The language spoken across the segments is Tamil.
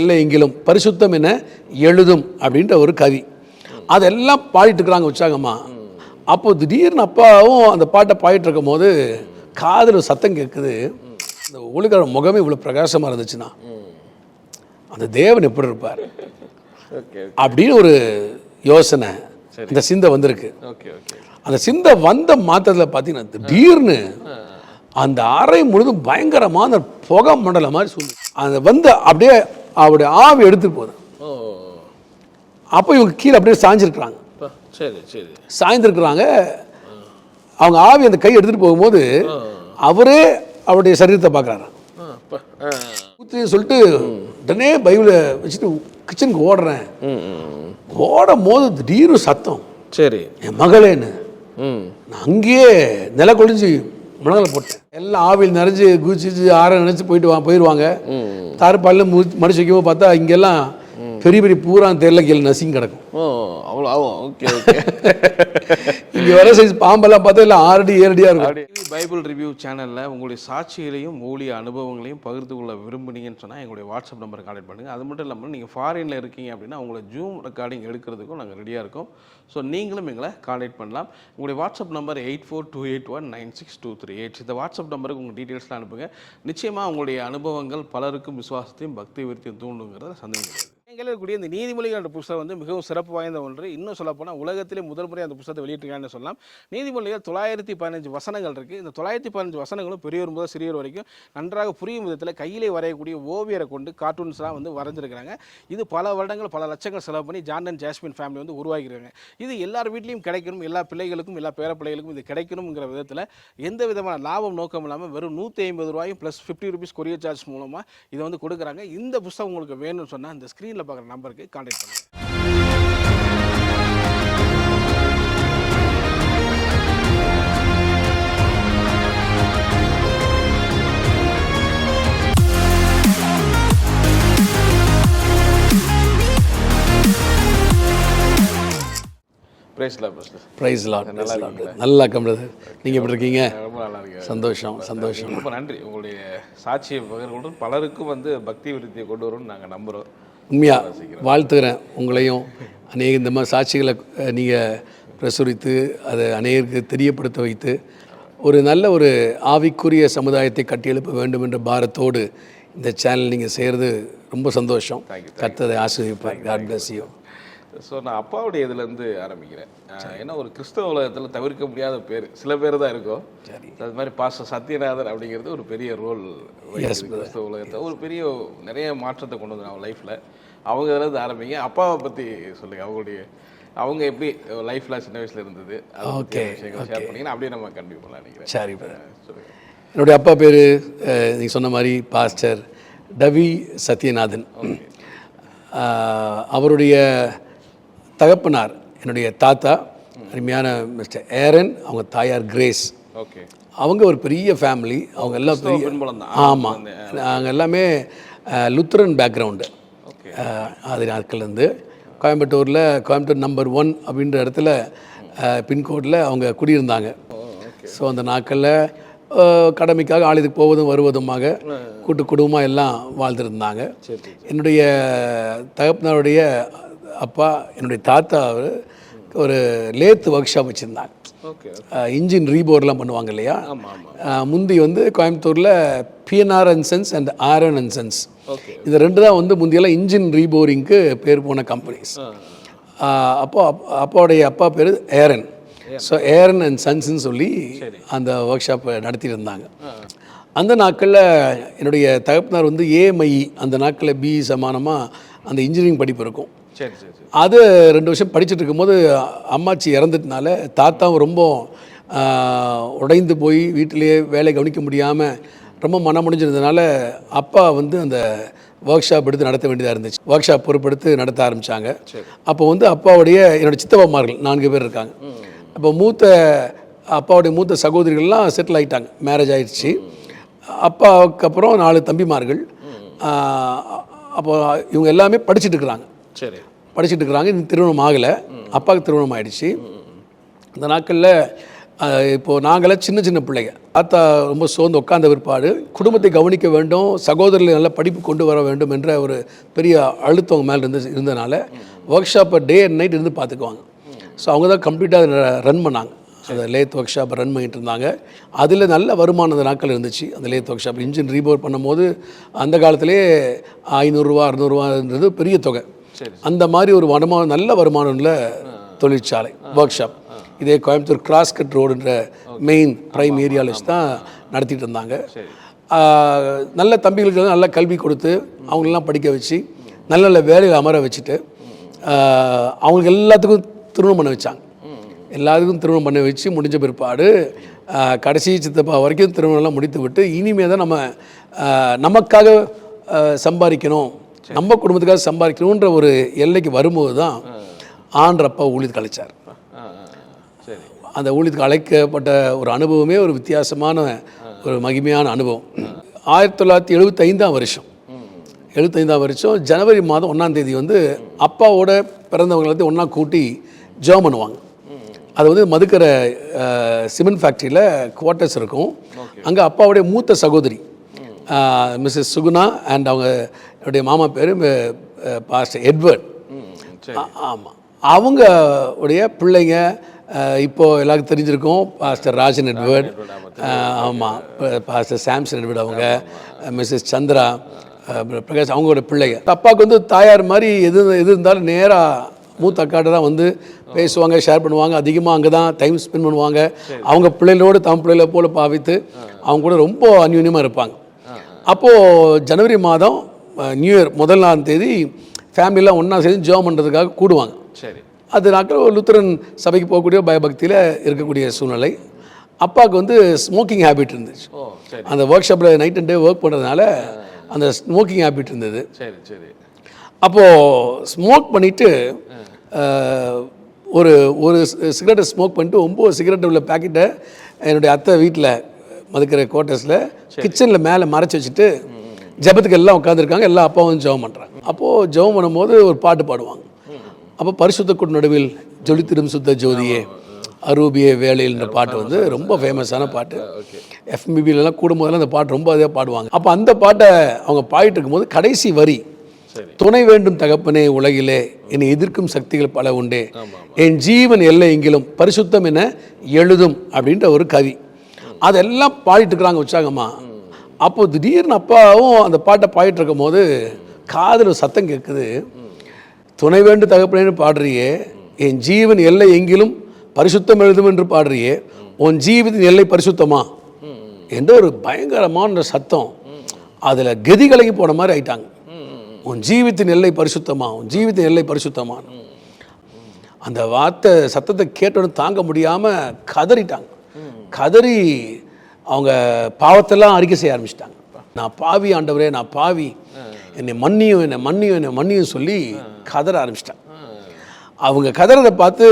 இல்லை எங்கிலும் பரிசுத்தம் என எழுதும் அப்படின்ற ஒரு கவி. அதெல்லாம் பாடிட்டு இருக்கிறாங்க உற்சாகமா. அப்போ திடீர்னு அப்பாவும் அந்த பாட்டை பாடிட்டு இருக்கும் போது காதில் சத்தம் கேட்குது. இந்த ஒளிக்கார முகமே இவ்வளோ பிரகாசமாக இருந்துச்சுன்னா அந்த தேவன் எப்படி இருப்பார் அப்படின்னு ஒரு யோசனை, இந்த சிந்தை வந்திருக்கு. அந்த சிந்தை வந்த மாத்திரத்தில் பார்த்தீங்கன்னா திடீர்னு அந்த அறை முழுதும் பயங்கரமான புகை மண்டலம் மாதிரி சொல்லு அந்த வந்து அப்படியே அவருடைய ஆவி எடுத்துட்டு போகுது. அப்போ இவங்க கீழே அப்படியே சாஞ்சிருக்கிறாங்க. சாய்ந்திருக்கிறாங்க. அவங்க ஆவி அந்த கை எடுத்துட்டு போகும்போது அவரே அவருடைய சரீரத்தை பார்க்குறாரு. சொல்லிட்டு உடனே பைபிளை வச்சுட்டு கிச்சனுக்கு ஓடுறேன். ஓடும் போது திடீர்னு சத்தம், சரி என் மகளேன்னு. நான் அங்கேயே நில கொழிஞ்சு முழங்கலை போட்டேன். எல்லாம் ஆவியில் நிறைஞ்சு குதிச்சு ஆற நினைச்சு போயிடுவாங்க. தார்பாலில் மடிச்சு வைக்கவும் பார்த்தா இங்கெல்லாம் பெரிய பெரிய பூரா தெரியல கீழே நசிங்க கிடக்கும். அவ்வளோ ஆகும். Okay okay. இங்கே வர சைஸ் பாம்பெல்லாம் பார்த்தா இல்லை 6 அடி 7 அடியாக இருக்கும். பைபிள் ரிவ்யூ சேனலில் உங்களுடைய சாட்சிகளையும் ஊழிய அனுபவங்களையும் பகிர்ந்து கொள்ள விரும்புனீங்கன்னு சொன்னால் எங்களுடைய வாட்ஸ்அப் நம்பரை கான்டெக்ட் பண்ணுங்கள். அது மட்டும் இல்லாமல் நீங்கள் ஃபாரினில் இருக்கீங்க அப்படின்னா உங்களை ஜூம் ரெக்கார்டிங் எடுக்கிறதுக்கும் நாங்கள் ரெடியாக இருக்கோம். ஸோ நீங்களும் எங்களை கான்டெக்ட் பண்ணலாம். உங்களுடைய வாட்ஸ்அப் நம்பர் 8428196238. இந்த வாட்ஸ்அப் நம்பருக்கு உங்கள் டீட்டெயில்ஸ்லாம் அனுப்புங்க. நிச்சயமாக உங்களுடைய அனுபவங்கள் பலருக்கும் விசுவாசத்தையும் பக்தி விருத்தியும் தூண்டுங்கிறத சந்தேகம் கிடையாது. எங்கள் இருக்கக்கூடிய இந்த நீதிமொழிகள் என்ற புத்தகம் வந்து மிகவும் சிறப்பு வாய்ந்த ஒன்று. இன்னும் சொல்லப்போனால் உலகத்திலே முதல் முறை அந்த புத்தகத்தை வெளியிட்டிருக்காங்கன்னு சொல்லலாம். நீதிமொழிகள் 915 வசனங்கள் இருக்குது. இந்த 915 வசனங்களும் பெரியவர் முதல் சிறியவர் வரைக்கும் நன்றாக புரியும் விதத்தில் கையிலே வரையக்கூடிய ஓவியரை கொண்டு கார்ட்டூன்ஸ்லாம் வந்து வரைஞ்சிருக்கிறாங்க. இது பல வருடங்கள் பல லட்சங்கள் செலவு பண்ணி ஜான் அண்ட் ஜாஸ்மின் ஃபேமிலி வந்து உருவாக்கியிருக்காங்க. இது எல்லார் வீட்லேயும் கிடைக்கணும், எல்லா பிள்ளைகளுக்கும் எல்லா பேர பிள்ளைகளுக்கும் இது கிடைக்கணுங்கிற விதத்தில் எந்த விதமான லாபம் நோக்கம் இல்லாமல் வெறும் 150 ரூபாயும் ப்ளஸ் 50 rupees கொரியர் சார்ஜ் மூலமாக இதை வந்து கொடுக்குறாங்க. இந்த புத்தகம் உங்களுக்கு வேணும்னு சொன்னால் இந்த ஸ்க்ரீனில் பார்க்குற நம்பருக்கு கான்டாக்ட் பண்ணுங்கள். நல்லா கம்பளது. நீங்கள் எப்படி இருக்கீங்க? ரொம்ப நல்லா இருக்கு. சந்தோஷம் சந்தோஷம். ரொம்ப நன்றி. உங்களுடைய சாட்சியை பகிர்ந்து பலருக்கும் வந்து பக்தி விருத்தியை கொண்டு வரும்னு நாங்கள் நம்புகிறோம். உண்மையாக வாழ்த்துக்கிறேன் உங்களையும். அநேக இந்த மாதிரி சாட்சிகளை நீங்கள் பிரசுரித்து அதை அநேகருக்கு தெரியப்படுத்த வைத்து ஒரு நல்ல ஒரு ஆவிக்குரிய சமுதாயத்தை கட்டியெழுப்ப வேண்டும் என்ற பாரத்தோடு இந்த சேனல் நீங்கள் செய்கிறது ரொம்ப சந்தோஷம். கர்த்தரை ஆசீர்வதிப்பார். God bless you. ஸோ நான் அப்பாவுடைய இதுலேருந்து ஆரம்பிக்கிறேன். ஏன்னா ஒரு கிறிஸ்தவ உலகத்தில் தவிர்க்க முடியாத பேர் சில பேர் தான் இருக்கும். அது மாதிரி பாஸ்டர் சத்யநாதன் அப்படிங்கிறது ஒரு பெரிய ரோல் கிறிஸ்தவ உலகத்தில் ஒரு பெரிய நிறைய மாற்றத்தை கொண்டு வந்து அவங்க லைஃப்பில். அவங்க இதில் ஆரம்பிங்க. அப்பாவை பற்றி சொல்லுங்கள். அவங்க எப்படி லைஃப்பில் சின்ன வயசில் இருந்தது ஓகே ஷேர் பண்ணிங்கன்னா அப்படியே நம்ம கண்டிப்பாக பண்ணலாம் நினைக்கிறேன். சரி, சொல்லுங்கள். என்னுடைய அப்பா பேர் நீங்கள் சொன்ன மாதிரி பாஸ்டர் டவி சத்யநாதன். அவருடைய தகப்பனார் என்னுடைய தாத்தா அருமையான மிஸ்டர் ஏரன், அவங்க தாயார் கிரேஸ். ஓகே. அவங்க ஒரு பெரிய ஃபேமிலி. அவங்க எல்லாம் பெரிய, ஆமாம், நாங்கள் எல்லாமே லுத்ரன் பேக்ரவுண்டு. அது நாட்கள்லேருந்து கோயம்புத்தூர் நம்பர் 1 அப்படின்ற இடத்துல பின்கோடில் அவங்க குடியிருந்தாங்க. ஸோ அந்த நாட்களில் கடமைக்காக ஆலயத்துக்கு போவதும் வருவதுமாக கூட்டு குடும்பமாக எல்லாம் வாழ்ந்துருந்தாங்க. என்னுடைய தகப்பனாருடைய அப்பா என்னுடைய தாத்தா ஒரு லேத் ஒர்க் ஷாப் வச்சுருந்தாங்க. இன்ஜின் ரீபோர்லாம் பண்ணுவாங்க இல்லையா. முந்தி வந்து கோயம்புத்தூரில் BNR and sons and RN and sons, இது 2 தான் வந்து முந்தியெல்லாம் இன்ஜின் ரீபோரிங்க்கு பேர் போன கம்பெனிஸ். அப்பாவுடைய அப்பா பேர் ஏரன். ஸோ ஏரன் அண்ட் சன்ஸ்ன்னு சொல்லி அந்த ஒர்க் ஷாப்பை நடத்திட்டு இருந்தாங்க. அந்த நாட்களில் என்னுடைய தகப்பனார் வந்து ஏஎம்ஐ, அந்த நாட்களில் பிஇ சமானமாக அந்த இன்ஜினியரிங் படிப்பு இருக்கும். அது 2 வருஷம் படிச்சுட்டு இருக்கும்போது அம்மாச்சி இறந்துட்டனால தாத்தாவும் ரொம்ப உடைந்து போய் வீட்டிலேயே வேலை கவனிக்க முடியாமல் ரொம்ப மனம் முடிஞ்சிருந்ததுனால அப்பா வந்து அந்த ஒர்க் ஷாப் எடுத்து நடத்த வேண்டியதாக இருந்துச்சு. ஒர்க் ஷாப் பொறுப்பெடுத்து நடத்த ஆரம்பித்தாங்க. அப்போ வந்து அப்பாவுடைய என்னோடய சித்தப்பாமார்கள் 4 பேர் இருக்காங்க. அப்போ அப்பாவுடைய மூத்த சகோதரிகள்லாம் செட்டில் ஆகிட்டாங்க, மேரேஜ் ஆகிடுச்சு. அப்பாவுக்கு அப்புறம் 4 தம்பிமார்கள். அப்போ இவங்க எல்லாமே படிச்சுட்டு இருக்கிறாங்க. படிச்சுட்டு இருக்கிறாங்க. இன்னும் திருமணம் ஆகலை. அப்பாவுக்கு திருமணம் ஆகிடுச்சு. அந்த நாட்களில் இப்போது நாங்களாம் சின்ன சின்ன பிள்ளைங்க தாத்தா ரொம்ப சோர்ந்து உட்கார்ந்த பிற்பாடு குடும்பத்தை கவனிக்க வேண்டும், சகோதரர்களை நல்ல படிப்பு கொண்டு வர வேண்டும் என்ற ஒரு பெரிய அழுத்தம் மேலே இருந்தனால ஒர்க் ஷாப்பை டே அண்ட் நைட் இருந்து பார்த்துக்குவாங்க. ஸோ அவங்க தான் கம்ப்ளீட்டாக ரன் பண்ணாங்க. அந்த லேத் ஒர்க் ஷாப்பை ரன் பண்ணிகிட்டு இருந்தாங்க. அதில் நல்ல வருமானம் அந்த நாட்கள் இருந்துச்சு. அந்த லேத் ஒர்க் ஷாப் இன்ஜின் ரீபோர் பண்ணும்போது அந்த காலத்திலே 500 ரூபா 600 ரூபான்றது பெரிய தொகை. அந்த மாதிரி ஒரு நல்ல வருமானம் உள்ள தொழிற்சாலை ஒர்க் ஷாப். இதே கோயம்புத்தூர் கிராஸ்கட் ரோடுன்ற மெயின் ப்ரைம் ஏரியாவில் தான் நடத்திட்டு இருந்தாங்க. நல்ல தம்பிகளுக்கு நல்ல கல்வி கொடுத்து அவங்களெல்லாம் படிக்க வச்சு நல்ல நல்ல வேலையில் அமர வச்சுட்டு அவங்களுக்கு எல்லாத்துக்கும் திருமணம் பண்ண வச்சாங்க. எல்லாத்துக்கும் திருமணம் பண்ண வச்சு முடிஞ்ச பிற்பாடு கடைசி சித்தப்பா வரைக்கும் திருமணம்லாம் முடித்து விட்டு இனிமே தான் நமக்காக சம்பாதிக்கணும், நம்ம குடும்பத்துக்காக சம்பாதிக்கணுன்ற ஒரு எல்லைக்கு வரும்போது தான் ஆன்றப்பா ஊழியத்துக்கு அழைச்சார். அந்த ஊழியத்துக்கு அழைக்கப்பட்ட ஒரு அனுபவமே ஒரு வித்தியாசமான ஒரு மகிமையான அனுபவம். 1975 வருஷம் ஜனவரி மாதம் 1ஆம் தேதி அப்பாவோட பிறந்தவங்களை ஒன்றா கூட்டி ஜெபம் பண்ணுவாங்க. அது மதுக்கரை சிமெண்ட் ஃபேக்ட்ரியில் குவார்ட்டர்ஸ் இருக்கும். அங்கே அப்பாவுடைய மூத்த சகோதரி மிஸ்ஸஸ் சுகுணா அண்ட் என்னுடைய மாமா பேர் பாஸ்டர் எட்வர்ட். ஆமாம், அவங்க உடைய பிள்ளைங்க இப்போது எல்லாருக்கும் தெரிஞ்சிருக்கும். பாஸ்டர் ராஜன் எட்வர்ட், ஆமாம், பாஸ்டர் சாம்சன் எட்வர்ட், அவங்க மிஸ்ஸஸ் சந்திரா பிரகாஷ், அவங்களோட பிள்ளைங்க. அப்பாவுக்கு தாயார் மாதிரி எது இருந்தாலும் நேராக மூத்த அக்காட்ட தான் பேசுவாங்க, ஷேர் பண்ணுவாங்க. அதிகமாக அங்கே தான் டைம் ஸ்பெண்ட் பண்ணுவாங்க. அவங்க பிள்ளைகளோடு தம் பிள்ளைகளை போல் பாவித்து அவங்க கூட ரொம்ப அந்யூன்யமாக இருப்பாங்க. அப்போது ஜனவரி மாதம் நியூ இயர் 1ஆம் தேதி ஃபேமிலியெலாம் ஒன்றா சேர்ந்து ஜெபம் பண்ணுறதுக்காக கூடுவாங்க. சரி, அது நாட்கள் லுத்தரன் சபைக்கு போகக்கூடிய பயபக்தியில் இருக்கக்கூடிய சூழ்நிலை. அப்பாவுக்கு ஸ்மோக்கிங் ஹேபிட் இருந்துச்சு. அந்த ஒர்க் ஷாப்பில் நைட் அண்ட் டே ஒர்க் பண்ணுறதுனால அந்த ஸ்மோக்கிங் ஹேபிட் இருந்தது. சரி சரி. அப்போது ஸ்மோக் பண்ணிவிட்டு ஒரு சிகரெட்டை ஸ்மோக் பண்ணிட்டு 9 சிகரெட் உள்ள பேக்கெட்டை என்னுடைய அத்தை வீட்டில் மதுக்கிற குவார்ட்டர்ஸில் கிச்சனில் மேலே மறைச்சி வச்சுட்டு ஜபத்துக்கு எல்லாம் உட்காந்துருக்காங்க. எல்லா அப்பாவும் ஜெபம் பண்ணுறாங்க. அப்போது ஜெபம் பண்ணும்போது ஒரு பாட்டு பாடுவாங்க. அப்போ பரிசுத்த கூட்ட நடுவில் ஜொலித்திடும் சுத்த ஜோதியே அரூபிய வேலையில்ன்ற பாட்டு ரொம்ப ஃபேமஸான பாட்டு. எஃப்எம்பிபிலலாம் கூடும்போதெல்லாம் அந்த பாட்டு ரொம்ப அதிகம் பாடுவாங்க. அப்போ அந்த பாட்டை அவங்க பாடிட்டு இருக்கும்போது கடைசி வரி, துணை வேண்டும் தகப்பனே உலகிலே என்னை எதிர்க்கும் சக்திகள் பல உண்டே, என் ஜீவன் எல்லை எங்கிலும் பரிசுத்தம் என எழுதும் அப்படின்ற ஒரு கவி. அதெல்லாம் பாடிட்டு இருக்கிறாங்க உற்சாகமா. அப்போ திடீர்னு அப்பாவும் அந்த பாட்டை பாடிட்டு இருக்கும் போது காதில் சத்தம் கேட்குது, துணை வேண்டும் தகப்பனேன்னு பாடுறியே, என் ஜீவன் எல்லை எங்கிலும் பரிசுத்தம் எழுதும் என்று பாடுறியே, உன் ஜீவித்தின் எல்லை பரிசுத்தமா என்ற ஒரு பயங்கரமான சத்தம். அதில் கதி கலங்கி போன மாதிரி ஆயிட்டாங்க. உன் ஜீவித்தின் எல்லை பரிசுத்தமா, உன் ஜீவித்தின் எல்லை பரிசுத்தமா. அந்த வார்த்தை சத்தத்தை கேட்டோன்னு தாங்க முடியாமல் கதறிட்டாங்க. கதறி அவங்க பாவத்தெல்லாம் அறிக்கை செய்ய ஆரம்பிச்சிட்டாங்க. நான் பாவி ஆண்டவரே, நான் பாவி, என்னை மன்னியும் என்னை மன்னியும் என்னை மன்னியும் சொல்லி கதற ஆரம்பிச்சிட்டாங்க. அவங்க கதறதை பார்த்து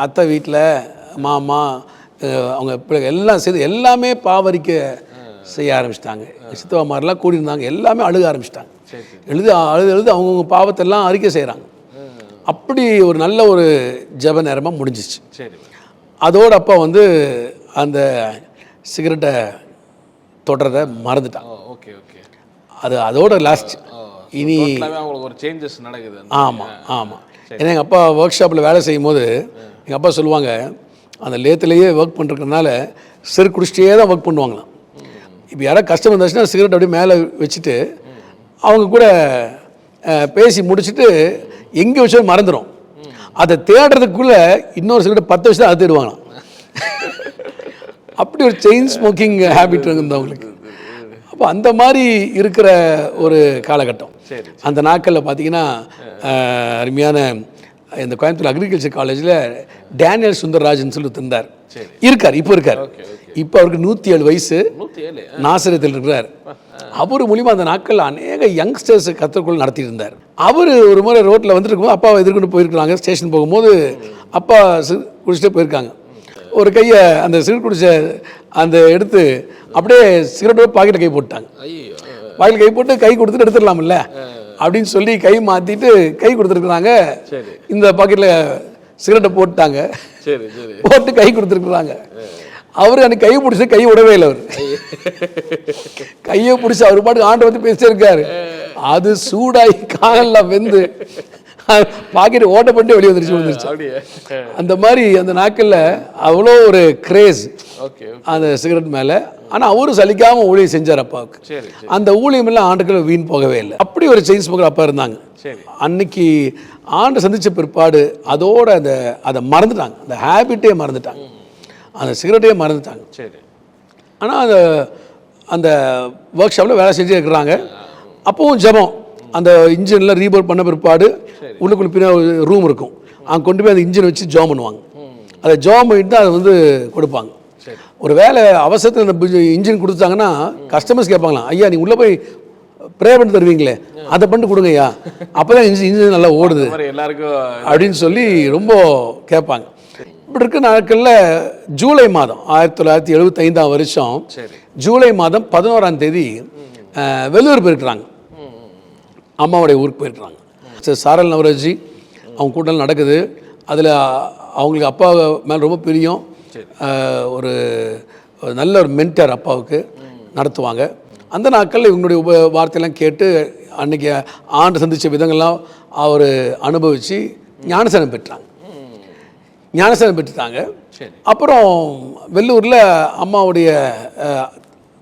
அத்தை வீட்டில் மாமா அவங்க பிள்ளைங்க எல்லாம் சேர்ந்து எல்லாமே பாவரிக்க செய்ய ஆரம்பிச்சிட்டாங்க. சித்தவா மாதிரிலாம் கூடியிருந்தாங்க, எல்லாமே அழுக ஆரம்பிச்சிட்டாங்க. எழுது அவங்கவுங்க பாவத்தெல்லாம் அறிக்கை செய்கிறாங்க. அப்படி ஒரு நல்ல ஒரு ஜப நேரமாக முடிஞ்சிச்சு. அதோடு அப்பா அந்த சிகரெட்டை தொடரதை மறந்துட்டாங்க. அது அதோட லாஸ்ட். இனி ஒரு சேஞ்சஸ் நடக்குது. ஆமாம் ஆமாம். ஏன்னா எங்கள் அப்பா ஒர்க் ஷாப்பில் வேலை செய்யும் போது எங்கள் அப்பா சொல்லுவாங்க, அந்த லேத்துலேயே ஒர்க் பண்ணுறதுனால சிறு குடிச்சிட்டே தான் ஒர்க் பண்ணுவாங்களாம். இப்போ யாராவது கஷ்டம் வந்துச்சுன்னா சிகரெட் அப்படியே மேலே வச்சுட்டு அவங்க கூட பேசி முடிச்சுட்டு எங்கே வச்சாலும் மறந்துடும். அதை தேடுறதுக்குள்ளே இன்னொரு சிகரெட் 10 வருஷம் அதை தேடுவாங்களாம். அப்படி ஒரு செயின் ஸ்மோக்கிங் ஹேபிட் இருந்தவங்களுக்கு. அப்போ அந்த மாதிரி இருக்கிற ஒரு காலகட்டம். அந்த நாட்களில் பார்த்தீங்கன்னா அருமையான இந்த கோயம்புத்தூர் அக்ரிகல்ச்சர் காலேஜில் டேனியல் சுந்தர்ராஜன் சொல்லி இருந்தார், இருக்கார், இப்போ இருக்கார். இப்போ அவருக்கு 107 வயசு, நாசரத்தில் இருக்கிறார். அவர் மூலிமா அந்த நாட்களில் அநேக யங்ஸ்டர்ஸ் கற்றுக்கொள்ள நடத்திட்டு இருந்தார். அவர் ஒரு முறை ரோட்டில் வந்துட்டு இருக்கும்போது அப்பாவை எதிர்கொண்டு போயிருக்கிறாங்க. ஸ்டேஷன் போகும்போது அப்பா குடிச்சிட்டே போயிருக்காங்க. ஒரு கையை அந்த சிகரெட் குடிச்ச அந்த எடுத்து அப்படியே சிகரெட்டோட பாக்கெட்டை கை போட்டாங்க. பாக்கெட் கை போட்டு கை கொடுத்துட்டு எடுத்துடலாம்ல அப்படின்னு சொல்லி கை மாற்றிட்டு கை கொடுத்துருக்குறாங்க. இந்த பாக்கெட்டில் சிகரெட்டை போட்டுட்டாங்க. சரி சரி. போட்டு கை கொடுத்துருக்குறாங்க. அவர் அன்னைக்கு கை பிடிச்சி கை விடவே இல்லை. அவர் கையை பிடிச்சி அவர் பாட்டுக்கு ஆண்டை வந்து பேசிட்டே இருக்காரு. அது சூடாகி காலெல்லாம் வெந்து பாக்கெட் ஓட்ட பண்ணி வெளியே வந்துருச்சு. அந்த மாதிரி அந்த நாட்களில் அவ்வளோ ஒரு கிரேஸ் அந்த சிகரெட் மேலே. ஆனால் அவரும் சலிக்காமல் ஊழியம் செஞ்சார் அப்பாவுக்கு. அந்த ஊழியம் எல்லாம் ஆண்டுகள் வீண் போகவே இல்லை. அப்படி ஒரு செயின் ஸ்மோக்கர் அப்பா இருந்தாங்க. அன்னைக்கு ஆண்டு சந்தித்த பிற்பாடு அதோட அதை மறந்துட்டாங்க. அந்த ஹேபிட்டே மறந்துட்டாங்க, அந்த சிகரெட்டையே மறந்துட்டாங்க. ஆனால் அந்த ஒர்க் ஷாப்பில் வேலை செஞ்சு இருக்கிறாங்க. அப்போவும் ஜெபம். அந்த இன்ஜினில் ரீபோர்ட் பண்ண பிற்பாடு உள்ளுக்குள்ள பின்னாடி ரூம் இருக்கும். அங்கே கொண்டு போய் அந்த இன்ஜினை வச்சு ஜாம் பண்ணுவாங்க. அதை ஜாம் பண்ணிட்டு தான் அதை வந்து கொடுப்பாங்க. ஒரு வேலை அவசரத்தில் அந்த இன்ஜின் கொடுத்தாங்கன்னா கஸ்டமர்ஸ் கேட்பாங்களாம், ஐயா நீங்கள் உள்ளே போய் ப்ரே பண்ணி தருவீங்களே, அதை பண்ணிட்டு கொடுங்க ஐயா, அப்போ தான் இன்ஜின் நல்லா ஓடுது எல்லாருக்கும் அப்படின்னு சொல்லி ரொம்ப கேட்பாங்க. இப்படி இருக்க நாட்களில் ஜூலை மாதம் 1975ஆம் வருஷம் ஜூலை மாதம் 11ஆம் தேதி வெள்ளூர் போயிருக்கிறாங்க. அம்மாவுடைய ஊருக்கு போயிருக்கிறாங்க. சாரல் நவராஜி அவங்க கூட்டம் நடக்குது. அதில் அவங்களுக்கு அப்பா மேலே ரொம்ப பிரியம். ஒரு நல்ல ஒரு மென்டர் அப்பாவுக்கு நடத்துவாங்க. அந்த நாட்களில் இவங்களுடைய வார்த்தையெல்லாம் கேட்டு அன்றைக்கி ஆண்டு சந்தித்த விதங்கள்லாம் அவர் அனுபவித்து ஞானசனம் பெற்றாங்க. ஞானசனம் பெற்றுட்டாங்க. அப்புறம் வெள்ளூரில் அம்மாவுடைய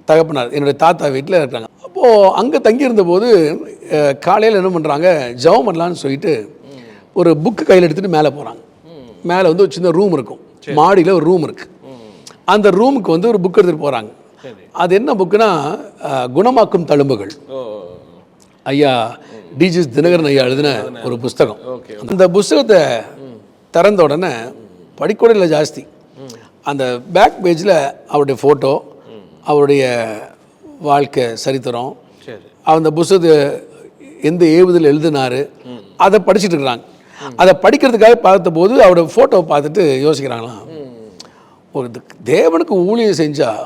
தகப்பனார் என்னுடைய தாத்தா வீட்டில் இருக்காங்க. அப்போது அங்கே தங்கியிருந்த போது காலையில் என்ன பண்ணுறாங்க, ஜெபம் பண்ணலான்னு சொல்லிட்டு ஒரு புக்கு கையில் எடுத்துகிட்டு மேலே போகிறாங்க. மேலே வந்து ஒரு சின்ன ரூம் இருக்கும், மாடியில் ஒரு ரூம் இருக்குது. அந்த ரூமுக்கு வந்து ஒரு புக் எடுத்துகிட்டு போகிறாங்க. அது என்ன புக்குனா குணமாக்கும் தழும்புகள், ஐயா டிஜிஎஸ் தினகரன் ஐயா எழுதின ஒரு புஸ்தகம். அந்த புஸ்தகத்தை திறந்த உடனே படிக்கூடையில் ஜாஸ்தி. அந்த பேக் பேஜில் அவருடைய ஃபோட்டோ, அவருடைய வாழ்க்கை சரித்திரம், அந்த புஸ்தகத்தை எந்த ஏவுதல் எழுதினார் அதை படிச்சுட்டு இருக்கிறாங்க. அதை படிக்கிறதுக்காக பார்த்தபோது அவருடைய ஃபோட்டோவை பார்த்துட்டு யோசிக்கிறாங்களாம், ஒரு தேவனுக்கு ஊழியம் செஞ்சால்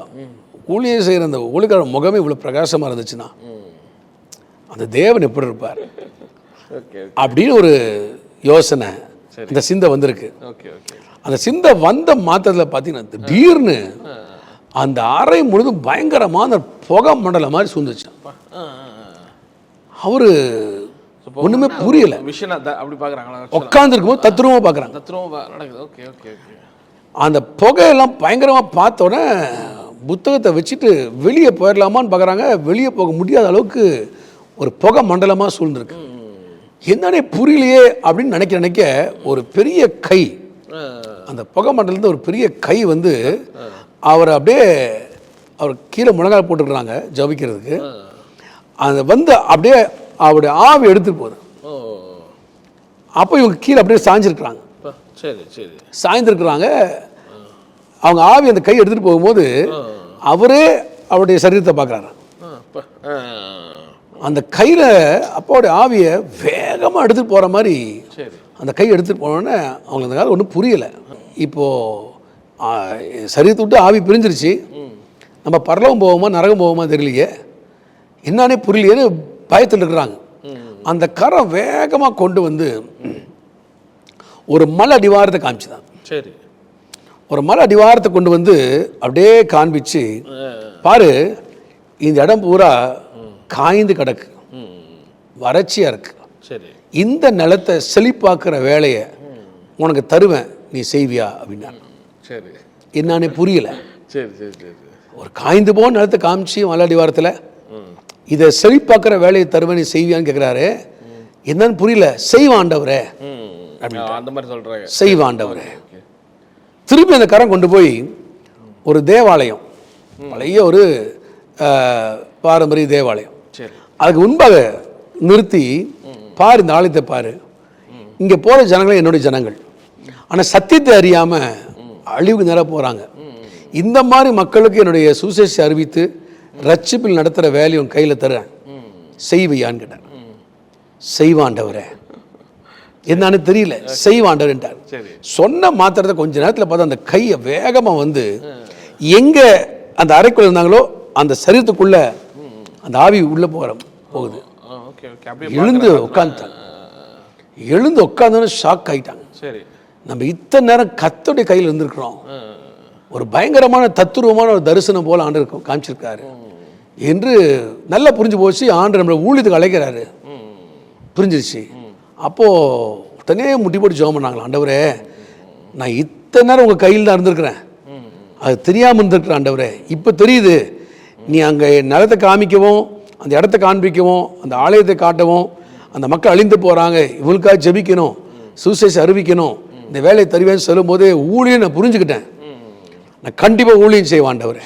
ஊழியம் செய்கிற அந்த ஊழியக்கார முகமே இவ்வளோ பிரகாசமாக இருந்துச்சுன்னா அந்த தேவன் எப்படி இருப்பார் அப்படின்னு ஒரு யோசனை, இந்த சிந்தை வந்திருக்கு. அந்த சிந்தை வந்த மாத்திரத்தில் பார்த்தீங்கன்னா திடீர்னு அந்த அறை முழுதும் பயங்கரமான புகை மண்டலம் மாதிரி சூழ்ந்துச்சு. அவரு ஒண்ணுமே புரியல. உட்கார்ந்துருக்கும் போது தத்ரூபமா பார்க்குறாங்க. அந்த புகையெல்லாம் பயங்கரமா பார்த்த உடனே புத்தகத்தை வச்சுட்டு வெளியே போயிடலாமான்னு பார்க்குறாங்க. வெளியே போக முடியாத அளவுக்கு ஒரு புகை மண்டலமாக சூழ்ந்துருக்கு. என்னன்னே புரியலையே அப்படின்னு நினைக்க ஒரு பெரிய கை, அந்த புகை மண்டலத்தில் ஒரு பெரிய கை வந்து அவரை அப்படியே அவர் கீழே முழங்கால் போட்டுருக்குறாங்க ஜபிக்கிறதுக்கு. அந்த வந்து அப்படியே அவருடைய ஆவி எடுத்துட்டு போகுது. அப்போ இவங்க கீழே அப்படியே சாய்ஞ்சிருக்கிறாங்க. சாய்ந்திருக்கிறாங்க. அவங்க ஆவி அந்த கை எடுத்துட்டு போகும்போது அவரே அவருடைய சரீரத்தை பார்க்குறாரு. அந்த கையில் அப்பாவுடைய ஆவியை வேகமாக எடுத்துகிட்டு போகிற மாதிரி அந்த கை எடுத்துகிட்டு போனோடனே அவங்களுக்கு அந்த காலம் ஒன்றும் புரியலை. இப்போது சரீரத்தை விட்டு ஆவி பிரிஞ்சிருச்சு, நம்ம பரலோகம் போவோமா நரகம் போவோமா தெரியலையே, என்னன்னே புரியலையேன்னு பயத்தில் இருக்கிறாங்க. அந்த கரம் வேகமாக கொண்டு வந்து ஒரு மலை அடிவாரத்தை காமிச்சுதான். சரி, ஒரு மலை அடிவாரத்தை கொண்டு வந்து அப்படியே காண்பிச்சு, பாரு இந்த இடம் பூரா காய்ந்து கிடக்கு, வறட்சியாக இருக்கு, இந்த நிலத்தை செழிப்பாக்குற வேலையை உனக்கு தருவேன், நீ செய்வியா அப்படின்னா. சரி, என்னன்னே புரியல. சரி சரி சரி. ஒரு காய்ந்து போன நிலத்தை காமிச்சு மலை அடிவாரத்தில் இதை செழிப்பாக்குற வேலையை தருவேன், நீ செய்வியான்னு கேட்குறாரு. என்னன்னு புரியல. செய்வாண்டவரே அந்த மாதிரி சொல்றாங்க. செய்வாண்டவரே. திருப்பி அந்த கரம் கொண்டு போய் ஒரு தேவாலயம், பழைய ஒரு பாரம்பரிய தேவாலயம், அதுக்கு முன்பாக நிறுத்தி, பாரு இந்த ஆலயத்தை பாரு, இங்கே போகிற ஜனங்களும் என்னுடைய ஜனங்கள், ஆனால் சத்தியத்தை அறியாமல் அழிவுக்கு நேராக போகிறாங்க. இந்த மாதிரி மக்களுக்கு என்னுடைய சுசேஷத்தை அறிவித்து ரட்சிப்பில் நடத்துகிற வேலையும் கையில் தரேன், செய்வையான்னு கேட்டார். செய்வாண்டவரே. என்னன்னு தெரியல, செய்வாண்டவர்ன்றார். சொன்ன மாத்திரத்தை கொஞ்ச நேரத்தில் பார்த்தா அந்த கையை வேகமாக வந்து எங்கே அந்த அறைக்குள்ள இருந்தாங்களோ அந்த சரீரத்துக்குள்ள அந்த ஆவி உள்ளே போகுது. எழுந்து உட்காந்துட்டாங்க. எழுந்து உட்காந்தோன்னு ஷாக் ஆகிட்டாங்க. நம்ம இத்தனை நேரம் கர்த்தருடைய கையில் இருந்திருக்கிறோம். ஒரு பயங்கரமான தத்துருவமான ஒரு தரிசனம் போல ஆண்டு காமிச்சிருக்காரு என்று நல்லா புரிஞ்சு போச்சு. ஆண்டு நம்மளை ஊழியத்துக்கு அழைக்கிறாரு, புரிஞ்சிருச்சு. அப்போது தனியே முட்டி போட்டு ஜெபம் பண்ணாங்களா, ஆண்டவரே நான் இத்தனை நேரம் உங்கள் கையில் தான் இருந்திருக்கிறேன், அது தெரியாமல் இருந்திருக்கிறேன் ஆண்டவரே, இப்போ தெரியுது. நீ அங்கே நிலத்தை காமிக்கவும், அந்த இடத்த காண்பிக்கவும், அந்த ஆலயத்தை காட்டவும், அந்த மக்கள் அழிந்து போகிறாங்க, இவங்களுக்காக ஜெபிக்கணும், சுவிசேஷம் அறிவிக்கணும், இந்த வேலையை தருவேன்னு சொல்லும் போதே ஊழியம் நான் புரிஞ்சுக்கிட்டேன். நான் கண்டிப்பாக ஊழியம் செய்வேன் ஆண்டவரே.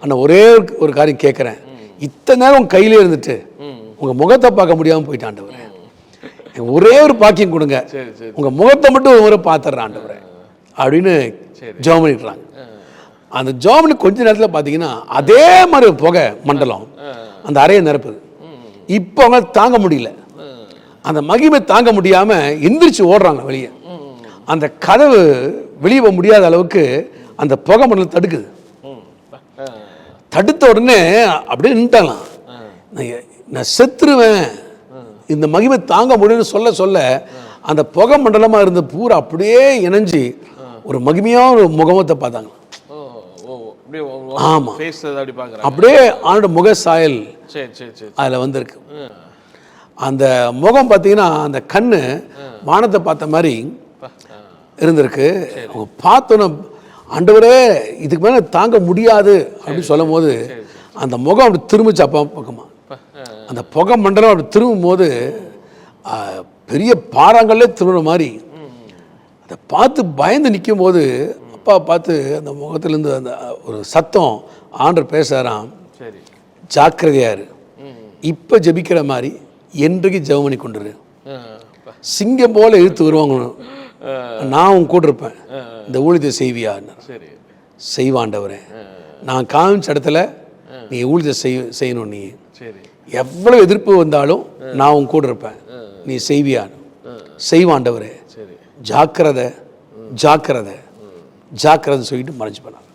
ஆனால் ஒரே ஒரு காரியம் கேட்குறேன், இத்தனை நேரம் உங்கள் கையிலே இருந்துட்டு உங்கள் முகத்தை பார்க்க முடியாமல் போயிட்டு ஆண்டவரே, ஒரே ஒரு பாக்கியம் கொடுங்க, உங்கள் முகத்தை மட்டும் ஒரு முறை பார்த்துட்றேன் ஆண்டவரே அப்படின்னு ஜெபம் பண்ணிட்டுறாங்க. அந்த ஜெபம் கொஞ்ச நேரத்தில் பார்த்தீங்கன்னா அதே மாதிரி புகை மண்டலம் அந்த அறையை நிரப்புது. இப்போ அவங்க தாங்க முடியல, அந்த மகிமை தாங்க முடியாமல் எந்திரிச்சு ஓடுறாங்க வெளியே. அந்த கதவு வெளியே போக முடியாத அளவுக்கு அந்த புகை மண்டலம் தடுக்குது. தடுத்த உடனே அப்படியே நின்ட்டாங்களாம். நான் செத்துருவேன், இந்த மகிமை தாங்க முடியும்னு சொல்ல சொல்ல அந்த புகை மண்டலமாக இருந்த பூரா அப்படியே இணைஞ்சி ஒரு மகிமையான ஒரு முகமத்தை பார்த்தாங்க. ஆமாம், அப்படியே ஆனோட முக சாயல் அதில் வந்திருக்கு. அந்த முகம் பார்த்தீங்கன்னா அந்த கண்ணு வானத்தை பார்த்த மாதிரி இருந்திருக்கு. அவங்க பார்த்தோன்னே ஆண்டவரே இதுக்கு மேலே தாங்க முடியாது அப்படின்னு சொல்லும் போது அந்த முகம் அப்படி திரும்பிச்சு. அப்பா பக்கமாக அந்த புகை மண்டலம் அப்படி திரும்பும் போது பெரிய பாறாங்களே திரும்புற மாதிரி அதை பார்த்து பயந்து நிற்கும் போது அப்பா பார்த்து அந்த முகத்திலேருந்து அந்த ஒரு சத்தம் ஆண்டவர் பேசுகிறாராம், ஜாக்கிரதையாரு, இப்போ ஜெபிக்கிற மாதிரி என்றைக்கு ஜெபம் பண்ணி கொண்டுரு, சிங்கம் போல இழுத்து வருவாங்க, நான் உன் கூட இருப்பேன், இந்த ஊழியத்தை செய்வியா? செய்வாண்டவரே, நான் காமிச்ச இடத்துல நீ ஊழியத்தை செய்யணும், நீ எவ்வளோ எதிர்ப்பு வந்தாலும் நான் உன் கூட இருப்பேன், நீ செய்வியான்னு. செய்வாண்டவரே, ஜாக்கிரதை ஜாக்கிரதை ஜாக்கிரதை சொல்லிட்டு மறைஞ்சு போனாங்க.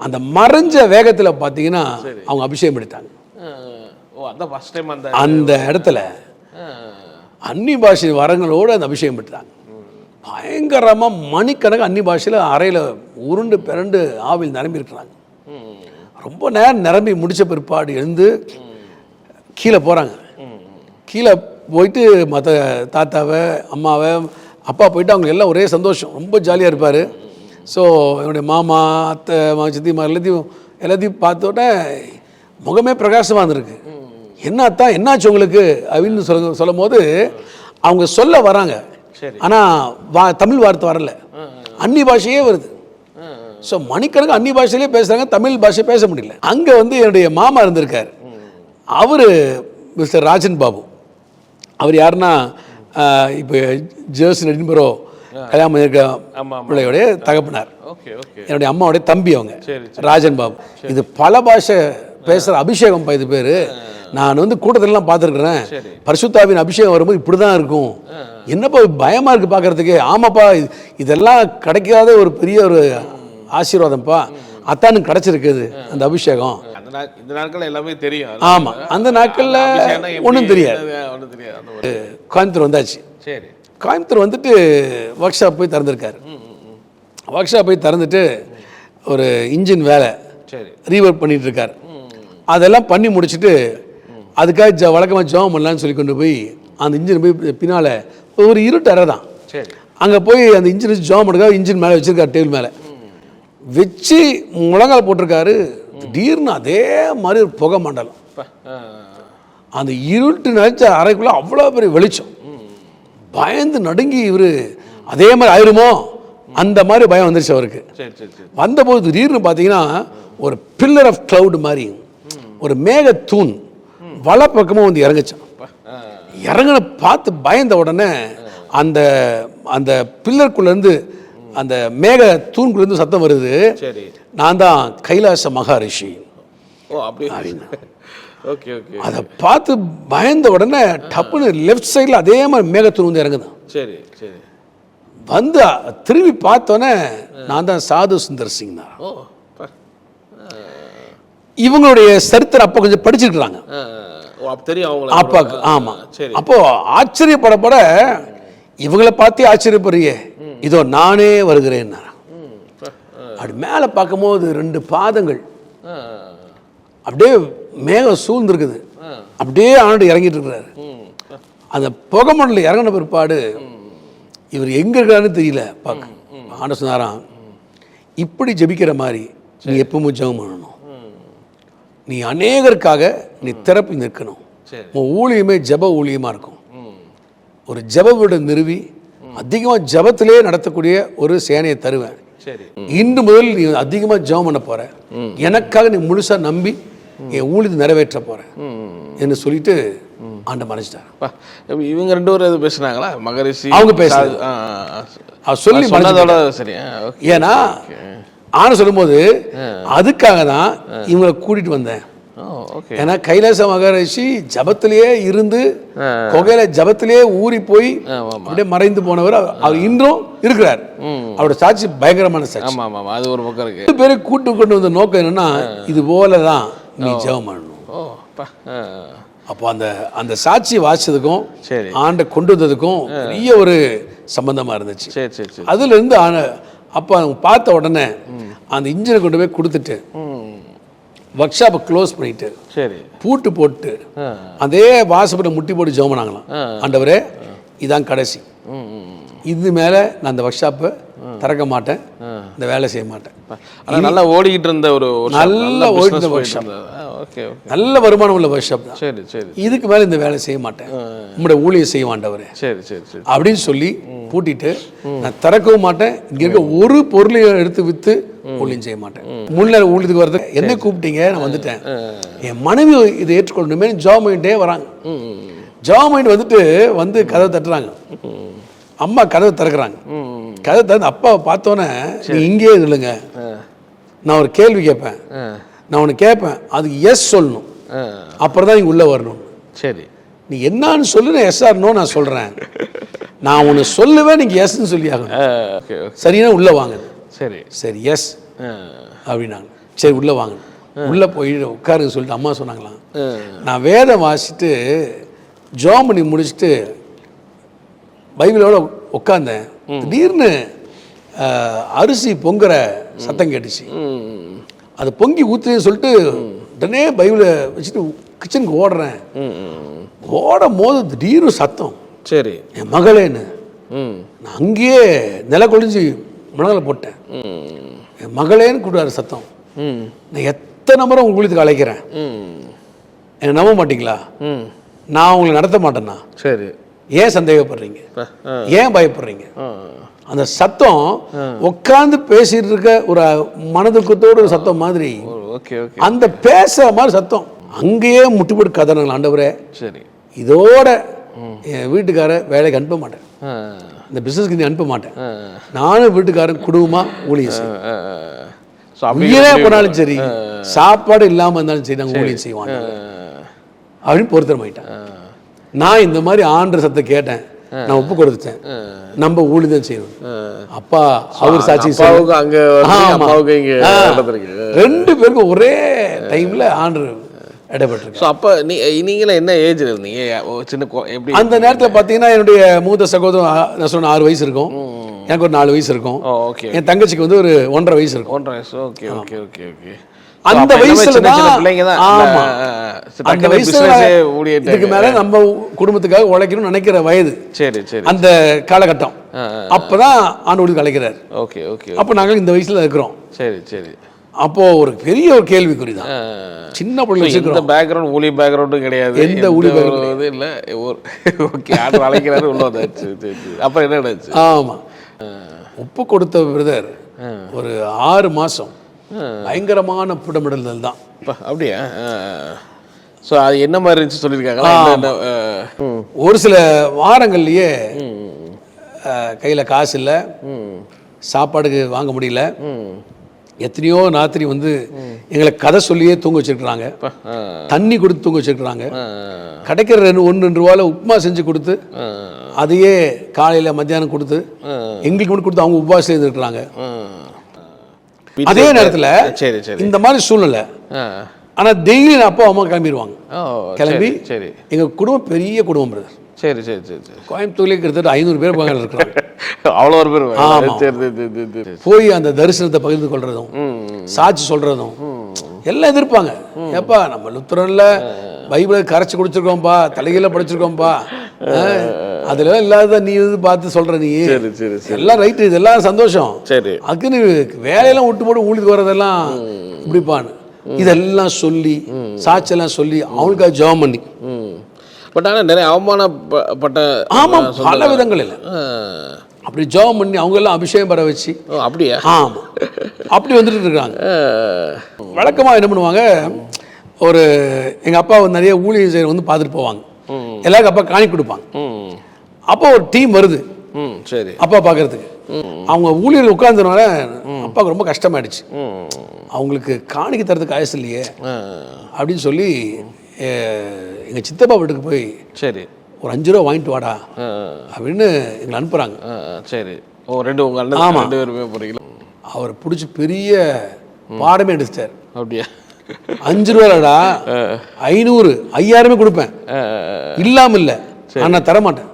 அந்த மறைஞ்ச வேகத்தில் பார்த்தீங்கன்னா அவங்க அபிஷேகம் எடுத்தாங்க. அந்த இடத்துல அந்நி பாஷை வரங்களோடு அந்த அபிஷேகம் பெற்றாங்க. பயங்கரமாக மணிக்கணக்கு அந்நி பாஷையில் அறையில் உருண்டு பிறண்டு ஆவில் நிரம்பி இருக்கிறாங்க. ரொம்ப நேரம் நிரம்பி முடித்த பிற்பாடு எழுந்து கீழே போகிறாங்க. கீழே போயிட்டு மற்ற தாத்தாவை அம்மாவை அப்பா போயிட்டு அவங்க எல்லாம் ஒரே சந்தோஷம், ரொம்ப ஜாலியாக இருப்பார். ஸோ என்னுடைய மாமா அத்தை சித்திமா எல்லாத்தையும் பார்த்தோன்னே முகமே பிரகாசமாக இருந்திருக்கு. என்னத்தா என்னாச்சு உங்களுக்கு அப்படின்னு சொல்லும் போது அவங்க சொல்ல வராங்க, ஆனால் தமிழ் வார்த்தை வரல, அந்நி பாஷையே வருது. ஸோ மணிக்கணக்கு அந்நி பாஷையிலே பேசுகிறாங்க, தமிழ் பாஷை பேச முடியல. அங்கே என்னுடைய மாமா இருந்திருக்கார், அவர் மிஸ்டர் ராஜன் பாபு. அவர் யாருன்னா இப்போ ஜெர்சி எடின்பரோ கல்யாணம் பண்ணியிருக்க பிள்ளையோடைய தகப்பனார், என்னுடைய அம்மாவுடைய தம்பி அவங்க ராஜன் பாபு. இது பல பாஷை பேசுகிற அபிஷேகம் இது பேர். நான் கூட்டத்திலலாம் பார்த்துருக்குறேன், பரிசுத்தாவின் அபிஷேகம் வரும்போது இப்படி தான் இருக்கும். என்னப்பா பயமாக இருக்குது பார்க்குறதுக்கு. ஆமாப்பா, இதெல்லாம் கிடைக்காத ஒரு பெரிய ஒரு ஆசீர்வாதம்ப்பா, அத்தானுக்கு கிடச்சிருக்குது அந்த அபிஷேகம். இந்த நாட்கள் எல்லாமே தெரியும். ஆமாம், அந்த நாட்களில் ஒன்றும் தெரியாது. கோயம்புத்தூர் வந்தாச்சு. சரி, கோயம்புத்தூர் வந்துட்டு ஒர்க் ஷாப் போய் திறந்துருக்காரு. ஒர்க் ஷாப் போய் திறந்துட்டு ஒரு இன்ஜின் வேலை ரீவொர்க் பண்ணிகிட்டு இருக்கார். அதெல்லாம் பண்ணி முடிச்சுட்டு அதுக்காக வழக்கமாக ஜாம் பண்ணலான்னு சொல்லி கொண்டு போய் அந்த இன்ஜின் போய் பின்னால் ஒரு இருட்டு அறை தான், அங்கே போய் அந்த இன்ஜின் வச்சு ஜாம் பண்ணுறதுக்காக இன்ஜின் மேலே வச்சுருக்காரு, டேபிள் மேலே வச்சு முழங்கால் போட்டிருக்காரு. திடீர்னு அதே மாதிரி ஒரு புகை மண்டலம், அந்த இருட்டு நினைச்ச அறைக்குள்ளே அவ்வளோ பெரிய வெளிச்சம். பயந்து நடுங்கி இவர் அதே மாதிரி ஆயிருமோ அந்த மாதிரி பயம் வந்துருச்சு அவருக்கு. வந்தபோது திடீர்னு பார்த்தீங்கன்னா ஒரு பில்லர் ஆஃப் கிளவுட் மாதிரி ஒரு மேக தூண் வலை பக்கமும் இறங்குச்சான். இறங்கின பார்த்து பயந்த உடனே அந்த அந்த பில்லருக்குள்ளேருந்து அந்த மேக தூண்குள்ளேருந்து சத்தம் வருது, நான் தான் கைலாச மகாரிஷி அதை பார்த்து பயந்த உடனே டப்புன்னு லெஃப்ட் சைடில் அதே மாதிரி மேகத்தூண் இறங்குதான். சரி சரி, வந்து திரும்பி பார்த்தோன்னே நான் தான் சாது சுந்தர் சிங் தான். இவங்களுடைய சரித்திரம் அப்போ கொஞ்சம் படிச்சிருக்கிறாங்க அப்பாவுக்கு. ஆமாம், அப்போ ஆச்சரியப்படப்பட இவங்களை பார்த்தே ஆச்சரியப்படுறியே இதோ நானே வருகிறேன். அப்படி மேலே பார்க்கும்போது 2 பாதங்கள் அப்படியே மேகம் சூழ்ந்துருக்குது. அப்படியே ஆண்டு இறங்கிட்டு இருக்கிறாரு. அந்த புகை மண்டல இறங்கின பிற்பாடு இவர் எங்க இருக்காருன்னு தெரியல. பார்க்க ஆண்டு சொன்னாராம், இப்படி ஜெபிக்கிற மாதிரி நீ எப்பவும் ஜெபம் பண்ணணும். நீ அநேகருக்காக நீ திறப்பி நிற்கணும். உன் ஊழியமே ஜெப ஊழியமா இருக்கும். ஒரு ஜெப வீடு நிறுவி அதிகமாக ஜெபத்திலே நடத்தக்கூடிய ஒரு சேனையை தருவேன். இன்று முதல் நீ அதிகமாக ஜெபம் பண்ண போற, எனக்காக நீ முழுசா நம்பி என் ஊழியத்தை நிறைவேற்ற போற என்று சொல்லிட்டு ஆண்ட மறைச்சிட்டார். இவங்க 2 பேரும் பேசுனாங்களா? மகரிஷி அவங்க பேசுறாங்க. சொல்லி சொன்னதோட சரி. ஏன்னா ஆன சொல்லும்போது அதுக்காக தான் இவங்களை கூட்டிட்டு வந்தேன். ஏன்னா கைலாச மகரிஷி ஜபத்திலேயே இருந்து கொகையில ஜபத்திலேயே ஊறி போய் அப்படியே மறைந்து போனவர். அவர் இன்றும் இருக்கிறார். அவரோட சாட்சி பயங்கரமான சாட்சி. அது ஒரு பக்கம் இருக்கு. 2 பேரை கூட்டு கொண்டு வந்த நோக்கம் என்னன்னா, இது போலதான் நீ ஜெபம் பண்ணணும். அப்போ அந்த சாட்சி வாசிச்சதுக்கும் ஆண்டை கொண்டு வந்ததுக்கும் பெரிய ஒரு சம்பந்தமா இருந்துச்சு. அதுல இருந்து அப்போ அவங்க பார்த்த உடனே அந்த இன்ஜினை கொண்டு போய் கொடுத்துட்டு ஒர்க் ஷாப்பை க்ளோஸ் பண்ணிட்டு பூட்டு போட்டு அதே வாசப்பட முட்டி போட்டு ஜெபம் பண்ணாங்களாம். ஆண்டவரே இதான் கடைசி, இது மேலே நான் அந்த ஒர்க் ஷாப்பை திறக்க மாட்டேன், இந்த வேலை செய்ய மாட்டேன். நல்லா ஓடிக்கிட்டு இருந்த நல்ல ஓடிட்டு ஒர்க் ஷாப், நல்ல வருமானம் உள்ள ஒர்க் ஷாப் தான். இதுக்கு மேலே இந்த வேலை செய்ய மாட்டேன், உங்களுடைய ஊழியம் செய்ய மாட்டவரே அப்படின்னு சொல்லி பூட்டிட்டு நான் திறக்கவும் மாட்டேன், இங்க இருக்க ஒரு பொருளையும் எடுத்து வித்து ஊழியம் செய்ய மாட்டேன். முன்ன ஊழியத்துக்கு வரது என்ன கூப்பிட்டீங்க, நான் வந்துட்டேன். என் மனைவி இதை ஏற்றுக்கொள்ளணுமே ஜாப் பண்ணிட்டே வராங்க. ஜாப் பண்ணிட்டு வந்து கதவை தட்டுறாங்க. அம்மா கதவை திறக்கிறாங்க. கதவை திறந்து அப்பாவை பார்த்தோன்னே நீ இங்கேயே இல்லைங்க, நான் ஒரு கேள்வி கேட்பேன், நான் உனக்கு கேட்பேன், அதுக்கு எஸ் சொல்லணும், அப்புறம் தான் நீங்க உள்ள வரணும். சரி, நீ என்னன்னு சொல்லு, நான் எஸ் ஆர் நோ நான் சொல்றேன். நான் உனக்கு சொல்லுவேன், நீங்க எஸ்ன்னு சொல்லி ஆகணும். சரியா உள்ள வாங்க. சரி சரி எஸ் அப்படின்னாங்க. சரி உள்ள வாங்க. உள்ள போய் உட்காருங்க சொல்லிட்டு அம்மா சொன்னாங்களாம். நான் வேதம் வாசிட்டு ஜெபம் பண்ணி முடிச்சுட்டு பைபிளோட உட்காந்தேன். திடீர்னு அரிசி பொங்குற சத்தம் கேட்டுச்சு. அது பொங்கி ஊற்றுன்னு சொல்லிட்டு உடனே பைபிளை வச்சுட்டு கிச்சனுக்கு ஓடுறேன். ஓடும் போது திடீர்னு சத்தம். சரி, என் மகளேன்னு. நான் அங்கேயே நில கொழிஞ்சு முழங்கலை போட்டேன். என் மகளேன்னு கூப்பிடாரு சத்தம். நான் எத்தனை முறை உங்க ஊழியத்துக்கு அழைக்கிறேன், என்னை நம்ப மாட்டீங்களா? நான் உங்களை நடத்த மாட்டேன்னா? சரி, ஏன் சந்தேகப்படுறீங்க, ஏன் பயப்படுறீங்க? அந்த சத்தம் உட்கார்ந்து பேசிட்டு இருக்க ஒரு மனதுக்கத்தோட ஒரு சத்தம் மாதிரி, அந்த பேசுற மாதிரி சத்தம். அங்கேயே முட்டுப்பட்டு கதறணும், ஆண்டவரே சரி இதோட என் வீட்டுக்கார வேலைக்கு அனுப்ப மாட்டேன், இந்த பிசினஸ்க்கு நீ அனுப்ப மாட்டேன், நானும் வீட்டுக்காரன் குடும்பமா ஊழியம் உயிரே போனாலும் சரி, சாப்பாடு இல்லாம இருந்தாலும் சரி, நாங்கள் ஊழியம் செய்வாங்க அப்படின்னு பொருத்தமாயிட்டேன். நான் இந்த மாதிரி ஆண்டர் சத்தத்தை கேட்டேன், நான் ஒப்பு கொடுத்துட்டேன், நம்ம ஊழியம் செய்யணும். அப்பா அவர் சாட்சி, 2 பேருக்கும் ஒரே டைம்ல ஆண்டர் இடைப்பட்டிருக்கு. அப்ப நீங்கள என்ன ஏஜ்ல இருந்தீங்க? சின்ன எப்படி அந்த நேரத்தில் பார்த்தீங்கன்னா என்னுடைய மூத்த சகோதரன் நான் சொன்ன 6 வயசு இருக்கும், எனக்கு ஒரு 4 வயசு இருக்கும், என் தங்கச்சிக்கு வந்து ஒரு 1.5 வயசு இருக்கும். 1.5 வயசு. Okay okay okay okay. அந்த வயசுல தான் ஆமா, அந்த வயசுல இதுக்கு மேல நம்ம குடும்பத்துக்காக உழைக்கணும்னு நினைக்கிற வயது. சரி சரி, அந்த காலகட்டம். அப்பதான் ஆண்டவருக்கு அழைக்கிறார். Okay okay. அப்ப நாங்க இந்த வயசுல இருக்கிறோம். சரி சரி. அப்போ ஒரு பெரிய ஒரு கேள்விக்குறி தான். சின்ன பிள்ளை இந்த பேக்ரவுண்ட் ஊழிய பேக்ரவுண்டும் கிடையாது, எந்த ஊழிய பேக்ரவுண்ட் இல்ல. ஓகே, ஆண்டவர் அழைக்கிறாரு உள்ளதாச்சு. அப்ப என்ன நடந்துச்சு? ஆமா, உப்பு கொடுத்த பிரதர் ஒரு 6 மாசம் பயங்கரமான புடமிடல் தான். அப்படியா? ஸோ அது என்ன மாதிரி இருந்துச்சு சொல்லியிருக்காங்களா? ஒரு சில வாரங்கள்லயே கையில் காசு இல்லை, சாப்பாடுக்கு வாங்க முடியல. எத்தனையோ ராத்திரி வந்து எங்களை கதை சொல்லியே தூங்க வச்சிருக்கிறாங்க, தண்ணி கொடுத்து தூங்க வச்சிருக்கிறாங்க. கிடைக்கிற 1-2 ரூபாயில உப்புமா செஞ்சு கொடுத்து அதையே காலையில் மத்தியானம் கொடுத்து எங்களுக்கு மட்டும் கொடுத்து அவங்க உபவாசம் இருந்துருக்குறாங்க. அதே நேரத்தில் இந்த மாதிரி சூழ்நிலை. ஆனா டெய்லி அப்பா அம்மா கிளம்பிடுவாங்க. கிளம்பி எங்க குடும்பம் பெரிய குடும்பம் பிரதர். சரி சரி சரி. கோயம்புத்தூர்லேயே கிட்டத்தட்ட 500 பேர் இருக்கிறாங்க. அவ்வளோ ஒரு பேர் ஆமா. சரி. போய் அந்த தரிசனத்தை பகிர்ந்து கொள்றதும் சாட்சி சொல்றதும் எல்லாம் எதிர்ப்பாங்க. ஏப்பா நம்ம லுத்தரன்ல பைபிளை கரைச்சி குடிச்சிருக்கோம்ப்பா, தலைகீழ படிச்சிருக்கோம்ப்பா, அதெல்லாம் இல்லாத நீ வந்து பார்த்து சொல்ற நீ சரி சரி சரி எல்லாம் ரைட்டு, இதெல்லாம் சந்தோஷம். சரி. அதுக்குன்னு வேலையெல்லாம் விட்டு போட்டு ஊழிக்கு வர்றதெல்லாம் இப்படிப்பான்னு இதெல்லாம் சொல்லி சாட்சியெல்லாம் சொல்லி அவனுக்காக ஜெபம் பண்ணி. பட் ஆனால் நிறைய அவமானப்பட்ட ஆமாம், பல விதங்கள் இல்லை. அப்படி ஜெபம் பண்ணி அவங்க எல்லாம் அபிஷேகம் பெற வச்சு. அப்படியா? ஆமாம், அப்படி வந்துட்டு இருக்காங்க. வழக்கமாக என்ன பண்ணுவாங்க, ஒரு எங்கள் அப்பா வந்து நிறைய ஊழியர் செய்கிற வந்து பார்த்துட்டு போவாங்க. எல்லாருக்கும் அப்பா காணி கொடுப்பாங்க. அப்போ ஒரு டீம் வருது சரி அப்பா பார்க்கறதுக்கு. அவங்க ஊழியர்கள் உட்கார்ந்ததுனால அப்பாவுக்கு ரொம்ப கஷ்டமாயிடுச்சு. அவங்களுக்கு காணிக்க தரதுக்கு ஆயசு இல்லையே அப்படின்னு சொல்லி எங்கள் சித்தப்பா வீட்டுக்கு போய் சரி ஒரு 5 ரூபா வாங்கிட்டு வாடா அப்படின்னு எங்களை அனுப்புகிறாங்க. சரி. ஓ, ரெண்டு உங்கள் அண்ணன்? ஆமாம், 2 பேருமே போகிறீங்களா? அவரை பிடிச்சி பெரிய பாடமே எடுத்துட்டார். அப்படியா? 5 ரூபாடா 500 5000 கொடுப்பேன், இல்லாமல் இல்லை, நான் தரமாட்டேன்.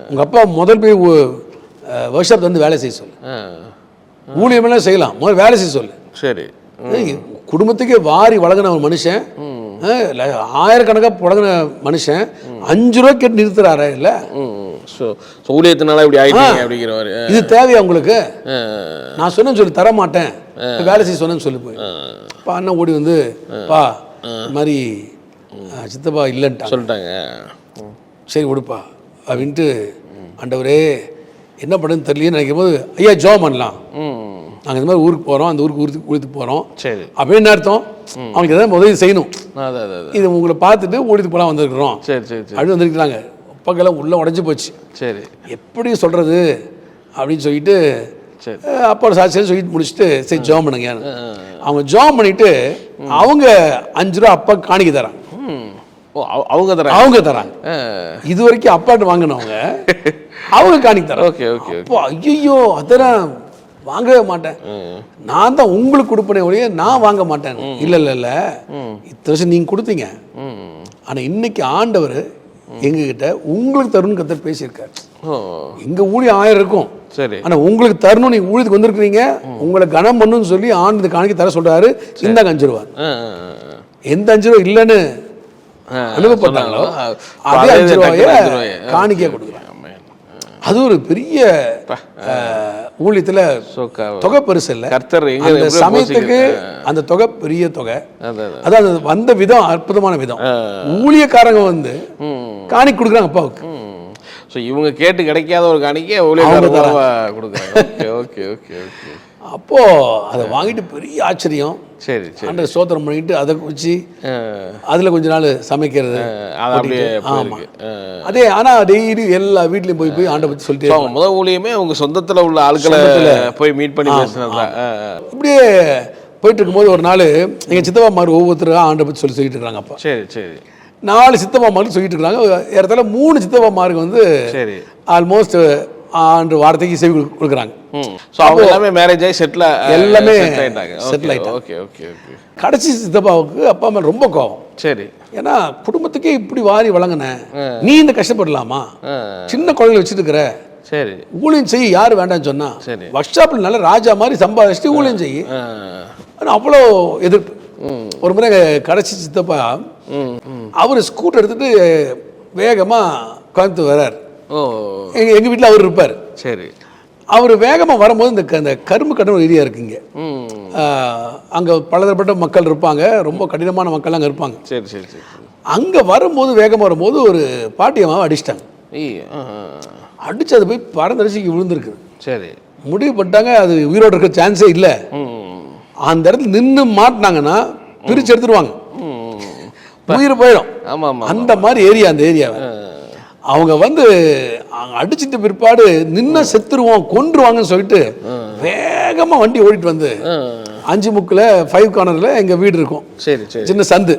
உங்கள் அப்பா முதல் போய் ஒர்க் ஷாப் வந்து வேலை செய்ய சொல்லு, ஊழியமெல்லாம் செய்யலாம், முதல் வேலை செய்ய சொல்லு. சரி. குடும்பத்துக்கே வாரி வழங்கின ஒரு மனுஷன், ஆயிரக்கணக்காக புழங்கின மனுஷன் 5 ரூபா கேட்டு நிறுத்துறாரு. இல்லை ஊழியத்தினால இப்படி ஆயிட்டீங்க அப்படிங்கிற மாதிரி. இது தேவையா உங்களுக்கு? நான் சொன்னேன்னு சொல்லி தர மாட்டேன், வேலை செய்ய சொன்னேன்னு சொல்லி போய் பா அண்ணன் ஓடி வந்து பா இந்த மாதிரி சித்தப்பா இல்லைன்ட்டா சொல்லிட்டாங்க. சரி விடுப்பா அப்படின்ட்டு, ஆண்டவரே என்ன பண்ணுன்னு தெரியலன்னு நினைக்கும் போது, ஐயா ஜெபம் பண்ணலாம், நாங்கள் இந்த மாதிரி ஊருக்கு போகிறோம், அந்த ஊருக்கு போகிறோம். சரி. அப்படின்னு அர்த்தம் அவங்களுக்கு எதாவது உதவி செய்யணும். இது உங்களை பார்த்துட்டு ஊழியத்து போகலாம் வந்துருக்குறோம். சரி சரி அப்படி வந்துருக்குறாங்க. அப்பாக்கெல்லாம் உள்ளே உடஞ்சி போச்சு. சரி, எப்படி சொல்கிறது அப்படின்னு சொல்லிட்டு அப்பாவோட சாட்சியில் சொல்லிட்டு முடிச்சுட்டு சரி ஜெபம் பண்ணுங்க. அவங்க ஜெபம் பண்ணிட்டு அவங்க 5 ரூபா அப்பா காணிக்க தராங்க. அவங்க தராங்க. இது வரைக்கும் அப்பாட்டு வாங்கினவங்க அவங்க காணிக்க தராங்க. Okay okay. அப்போ ஐயோ அதெல்லாம் வாங்கவே மாட்டேன், நான் தான் உங்களுக்கு கொடுப்பனே ஒழிய நான் வாங்க மாட்டேன். இல்லை இல்லை இல்லை, இத்தனை வருஷம் நீங்கள் கொடுத்தீங்க, ஆனால் இன்னைக்கு ஆண்டவர் எங்ககிட்ட உங்களுக்கு தரணும்னு கத்தர் பேசியிருக்காரு. எங்கள் ஊழியம் 1000 இருக்கும், சரி, ஆனால் உங்களுக்கு தரணும், நீங்கள் ஊழியத்துக்கு வந்திருக்கிறீங்க, உங்களை கனம் பண்ணுன்னு சொல்லி ஆண்டு காணிக்க தர சொல்கிறாரு. இந்த 5 ரூபா, எந்த 5 ரூபா இல்லைன்னு அனுபவப்பட்டாங்களோ அதே 5 ரூபாய காணிக்கையாக கொடுக்குறாங்க. அது ஒரு பெரிய ஊழியத்தில் தொகை பெருசு இல்லை, அந்த சமயத்துக்கு அந்த தொகை பெரிய தொகை. அதாவது வந்த விதம் அற்புதமான விதம். ஊழியக்காரங்க வந்து காணிக்கை கொடுக்குறாங்க அப்பாவுக்கு. இவங்க கேட்டு கிடைக்காத ஒரு காணிக்கை ஊழியக்காரங்க கொடுக்குறாங்க. Okay okay okay. அப்போ அதை வாங்கிட்டு பெரிய ஆச்சரியம். சரி சரி. அந்த ஸ்தோத்திரம் பண்ணிட்டு அதை வச்சு அதில் கொஞ்ச நாள் சமைக்கிறது. ஆமாம், அதே. ஆனால் டெய்லி எல்லா வீட்லையும் போய் போய் ஆண்டை பற்றி சொல்லிட்டு முதல் ஊழியமே அவங்க சொந்தத்தில் உள்ள ஆட்களை போய் மீட் பண்ணி பேசுனது. இப்படியே போயிட்டு இருக்கும்போது ஒரு நாள் எங்கள் சித்தப்பாமார் ஒவ்வொருத்தரும் ஆண்டை பற்றி சொல்லிட்டு இருக்காங்க. அப்பா சரி சரி 4 சித்தப்பாமாருக்கு சொல்லிட்டு இருக்காங்க. ஏறத்தாழ 3 சித்தப்பாமாருக்கு வந்து சரி ஆல்மோஸ்ட் ஆண்டு வார்த்தைக்கு செவி கொடுக்குறாங்க. ஸோ அவங்க எல்லாமே மேரேஜ் ஆகி எல்லாமே செட்டில் ஆகிட்டாங்க. Okay okay okay. கடைசி சித்தப்பாவுக்கு அப்பா மேலே ரொம்ப கோபம். சரி. ஏன்னா குடும்பத்துக்கே இப்படி வாரி வழங்கின நீ இந்த கஷ்டப்படலாமா, சின்ன குழந்தைகளை வச்சுட்டு இருக்கிற, சரி ஊழியம் செய்ய யார் வேண்டாம்னு சொன்னா, சரி ஒர்க் ஷாப்பில் நல்ல ராஜா மாதிரி சம்பாதிச்சுட்டு ஊழியம் செய்ய. ஆனால் அவ்வளோ எதிர்ப்பு. ஒரு முறை கடைசி சித்தப்பா அவர் ஸ்கூட்டர் எடுத்துட்டு வேகமாக கோயம்புத்தூர் வர்றார். எங்கள் வீட்டில் அவர் இருப்பார். சரி. அவர் வேகமாக வரும்போது இந்த கரும்பு கட்டம் ஒரு ஏரியா இருக்குங்க, அங்கே பலதரப்பட்ட மக்கள் இருப்பாங்க, ரொம்ப கடினமான மக்கள் அங்கே இருப்பாங்க. சரி சரி சரி. அங்கே வரும்போது வேகமாக வரும்போது ஒரு பாட்டியம்மாவை அடிச்சிட்டாங்க. அடித்து அது போய் பறந்தடிச்சு விழுந்துருக்கு. சரி. முடிவு பண்ணிட்டாங்க அது உயிரோடு இருக்க சான்ஸே இல்லை. அந்த இடத்துல நின்று மாட்டினாங்கன்னா பிரித்து எடுத்துருவாங்க, உயிர் போயிடும். ஆமாம், அந்த மாதிரி ஏரியா அந்த ஏரியாவை அவங்க வந்து அடிச்சிட்டு பிற்பாடு நின்ன செத்துருவோம் கொன்றுவாங்கன்னு சொல்லிட்டு வேகமாக வண்டி ஓடிட்டு வந்து 5 முக்கில் 5 கார்னரில் எங்கள் வீடு இருக்கும். சரி சரி. சின்ன சந்து,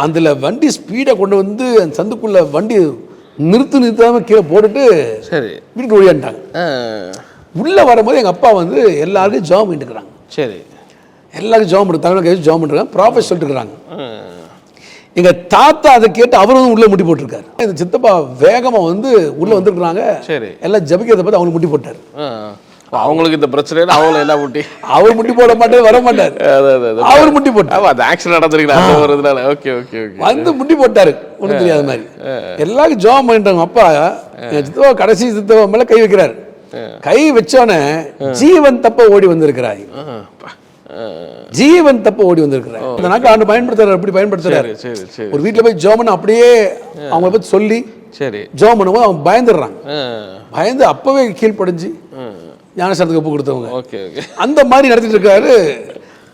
அதில் வண்டி ஸ்பீடாக கொண்டு வந்து அந்த சந்துக்குள்ளே வண்டி நிறுத்தாமல் கீழே போட்டுட்டு சரி வீட்டுக்கு ஓடியாண்டாங்க. உள்ளே வரும்போது எங்கள் அப்பா வந்து எல்லாருக்கும் ஜாம் பண்ணிட்டுருக்குறாங்க. சரி. எல்லாருக்கும் ஜாம் பண்ணி தமிழக ஜாம் பண்ணிருக்காங்க. ப்ராஃபஸ் சொல்லிட்டு இருக்கிறாங்க. எங்கள் தாத்தா அதை கேட்டு அவர் வந்து உள்ளே முட்டி போட்டிருக்காரு. இந்த சித்தப்பா வேகமாக வந்து உள்ளே வந்துருக்குறாங்க. சரி. எல்லாம் ஜபிக்கிறத பார்த்து அவங்களுக்கு முட்டி போட்டார். அவங்களுக்கு இந்த பிரச்சனை அவங்கள எல்லாம் முட்டி அவர் முட்டி போட மாட்டார், வர மாட்டார், அவர் முட்டி போட்டார். அந்த ஆக்ஷன் நடந்திருக்கிறாங்க. ஓகே ஓகே ஓகே வந்து முட்டி போட்டாரு ஒன்றும் தெரியாத மாதிரி. எல்லாருக்கும் ஜோம் பண்ணிட்டாங்க. அப்பா சித்தப்பா கடைசி சித்தப்பா மேலே கை வைக்கிறார். கை வச்சோன்னே ஜீவன் தப்ப ஓடி வந்திருக்கிறாய், ஜீவன் தப்ப ஓடி வந்திருக்கிறார். இந்த நாட்கள் ஆண்டு பயன்படுத்துறாரு. எப்படி பயன்படுத்துறாரு? ஒரு வீட்டில் போய் ஜோமன் அப்படியே அவங்கள பற்றி சொல்லி சரி ஜோம் பண்ணும்போது அவங்க பயந்துடுறாங்க. பயந்து அப்பவே கீழ்ப்படிஞ்சு ஞானஸ்தானத்துக்கு ஒப்பு கொடுத்தவங்க. ஓகே ஓகே அந்த மாதிரி நடத்திட்டு இருக்காரு.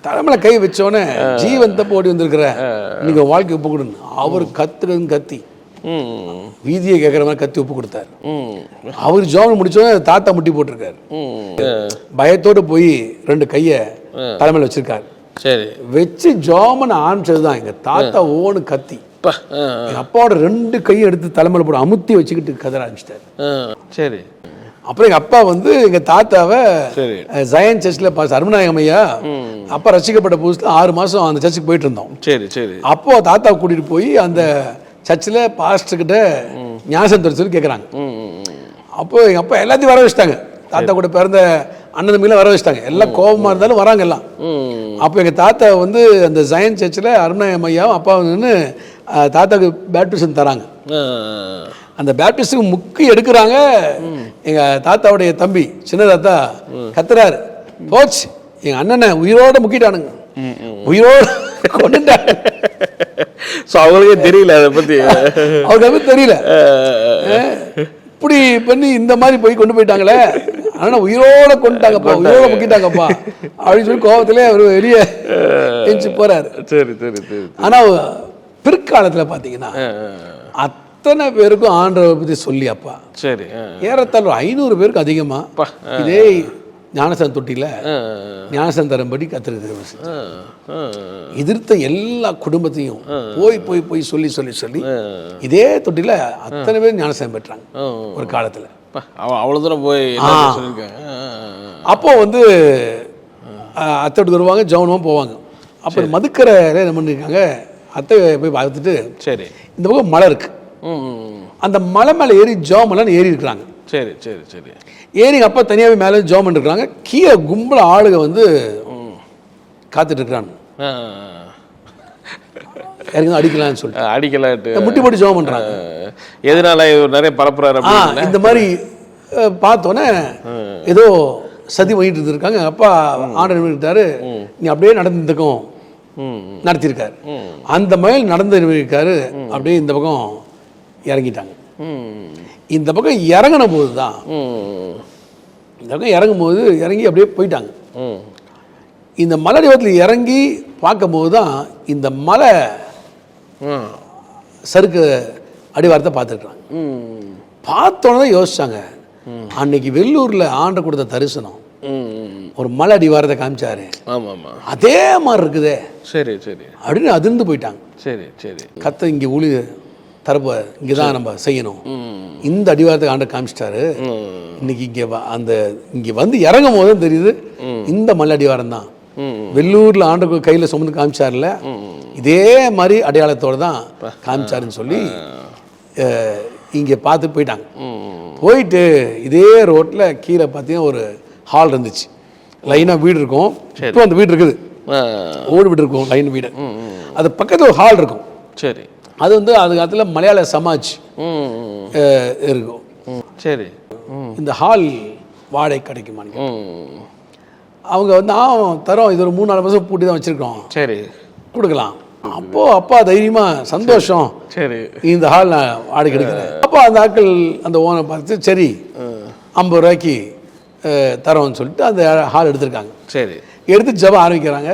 தலைமையில கை வச்சோன்னே ஜீவன் தப்ப ஓடி வந்திருக்கிற, நீங்க வாழ்க்கை ஒப்பு கொடுங்க. அவர் கத்துறதுன்னு கத்தி வீதியை கேட்குற மாதிரி கத்தி ஒப்பு கொடுத்தாரு. அவர் ஜோமன் முடிச்சோன்னே தாத்தா முட்டி போட்டிருக்காரு. பயத்தோடு போய் 2 கையை தலைமையில் வச்சிருக்காரு. சரி. வச்சு ஜோமன் ஆரம்பிச்சதுதான் எங்க தாத்தா ஓன்னு கத்தி எங்க அப்பாவோட 2 கையை எடுத்து தலைமையில் போட அமுத்தி வச்சுக்கிட்டு கதற ஆரம்பிச்சிட்டாரு. சரி. அப்புறம் எங்க அப்பா வந்து எங்க தாத்தாவை ஜயன் சர்ச்சில் அருமநாயகம் ஐயா அப்பா ரசிக்கப்பட்ட புதுசுல 6 மாசம் அந்த சர்ச்சுக்கு போயிட்டு இருந்தோம். சரி சரி. அப்போ தாத்தாவை கூட்டிட்டு போய் அந்த சர்ச்சில் பாஸ்டர்கிட்ட ஞானஸ்தானம் சொல்லி கேட்குறாங்க. அப்போ எங்க அப்பா எல்லாத்தையும் வர வச்சுட்டாங்க. தாத்தா கூட பிறந்த அண்ணன் தம்பிலாம் வர வச்சுட்டாங்க. எல்லாம் கோபமா இருந்தாலும் வராங்க எல்லாம். அப்போ எங்க தாத்தா வந்து அந்த ஜயன் சர்ச்சில் அருணாயம் ஐயாவும் அப்பா வந்து தாத்தாவுக்கு பேப்டிசம் தராங்க. அந்த பேப்டிஸ்டுக்கு முக்கி எடுக்கிறாங்க. எங்க தாத்தாவுடைய தம்பி சின்ன தாத்தா கத்துறாரு, போச்சு எங்க அண்ணனை உயிரோட முக்கிட்டானுங்க, உயிரோட கொண்டுட்டாங்க. அவங்களுக்கே தெரியல அதை பத்தி, அவருக்கு தெரியல. இப்படி பண்ணி இந்த மாதிரி போய் கொண்டு போயிட்டாங்களே, ஆனா உயிரோட கொண்டுட்டாங்கப்பா, உயிரோட முக்கிட்டாங்கப்பா அப்படின்னு சொல்லி கோபத்திலே அவர் வெளியே எஞ்சி போறாரு. சரி சரி சரி. ஆனா பிற்காலத்துல பாத்தீங்கன்னா அத்தனை பேருக்கும் ஆண்டவரை பத்தி சொல்லி அப்பா சரி ஏறத்தாழ 500 பேருக்கு அதிகமா இதே ஞானஸ்தான தொட்டியில ஞானஸ்தானம் தரும்படி கத்திரிக்க எதிர்த்த எல்லா குடும்பத்தையும் போய் போய் போய் சொல்லி சொல்லி சொல்லி இதே தொட்டியில அத்தனை பேர் ஞானஸ்தானம் பெற்றாங்க ஒரு காலத்துல. அவ்வளவு தூரம் போய் அப்போ வந்து அத்தை வீட்டுக்கு வருவாங்க, ஜவுனமாக போவாங்க. அப்போ மதுக்கரை என்ன பண்ணிருக்காங்க, அத்தை போய் பார்த்துட்டு சரி இந்த பக்கம் மலை இருக்கு, அந்த மலை மேலே ஏறி ஜோமெல்லாம் ஏறி இருக்கிறாங்க. சரி சரி சரி. ஏறி அப்பா தனியாகவே மேலே ஜோமன் இருக்கிறாங்க. கீழே கும்பல ஆளுக வந்து காத்துட்டு இருக்கிறாங்க. அடிக்கலாம்னு சொல்லிட்டு அடிக்கலாட்டு முட்டி போட்டு ஜோம் பண்றாங்க. எதனால நிறைய பரப்புறாரு இந்த மாதிரி பார்த்தோன்னே ஏதோ சதி பண்ணிட்டு இருக்காங்க. அப்பா ஆர்டர் பண்ணிட்டாரு, நீ அப்படியே நடந்துக்கும் நடத்திருக்காரு. அந்த மாதிரி நடந்து இருக்காரு. அப்படியே இந்த பக்கம் இறங்கிட்டாங்க. இந்த பக்கம் இறங்கின போது தான் இந்த பக்கம் இறங்கும் போது இறங்கி அப்படியே போயிட்டாங்க. இந்த மலை வடிவத்தில் இறங்கி பார்க்கும்போது தான் இந்த மலை சறுக்கு அடிவாரத்தை பார்த்துருக்குறாங்க. பார்த்தோன்னே யோசிச்சாங்க, அன்னைக்கு வெள்ளூர்ல ஆண்ட கொடுத்த தரிசனம் ஒரு மலை அடிவாரத்தை காமிச்சாரு, அதே மாதிரி இருக்குதே சரி சரி அப்படின்னு அதிர்ந்து போயிட்டாங்க. சரி சரி. கத்த இங்க ஊழி தரப்ப இங்கதான் நம்ம செய்யணும், இந்த அடிவாரத்தை ஆண்ட காமிச்சிட்டாரு. இன்னைக்கு இங்க அந்த இங்க வந்து இறங்கும் போதும் தெரியுது இந்த மலை அடிவாரம் தான் வெள்ளூர்ல ஆண்ட கையில சுமந்து காமிச்சாருல, இதே மாதிரி அடையாளத்தோட தான் காமிச்சாருன்னு சொல்லி இங்க பார்த்து போயிட்டாங்க. போயிட்டு இதே ரோட்ல கீழே பார்த்தீங்கன்னா ஒரு ஹால் இருந்துச்சு, லைனா வீடு இருக்கும். இப்போ அந்த வீடு இருக்குது, ஓடு வீடு இருக்கும், லைன் வீடு. அது பக்கத்துல ஒரு ஹால் இருக்கும். சரி. அது வந்து அது காலத்துல மலையாள சமாஜ் இருக்கும். சரி. இந்த ஹால் வாடகை கிடைக்குமா? அவங்க வந்து தரோம், இது ஒரு 3-4 மாதம் பூட்டி தான் வச்சிருக்கோம், சரி கொடுக்கலாம். அப்போ அப்பா தைரியமா சந்தோஷம், சரி இந்த ஹால் நான் வாடகை எடுக்கிறேன். அப்போ அந்த ஆட்கள் அந்த ஓனை பார்த்து சரி 50 ரூபாய்க்கு தரோம்னு சொல்லிட்டு அந்த ஹால் எடுத்திருக்காங்க. சரி. எடுத்து ஜபம் ஆரம்பிக்கிறாங்க.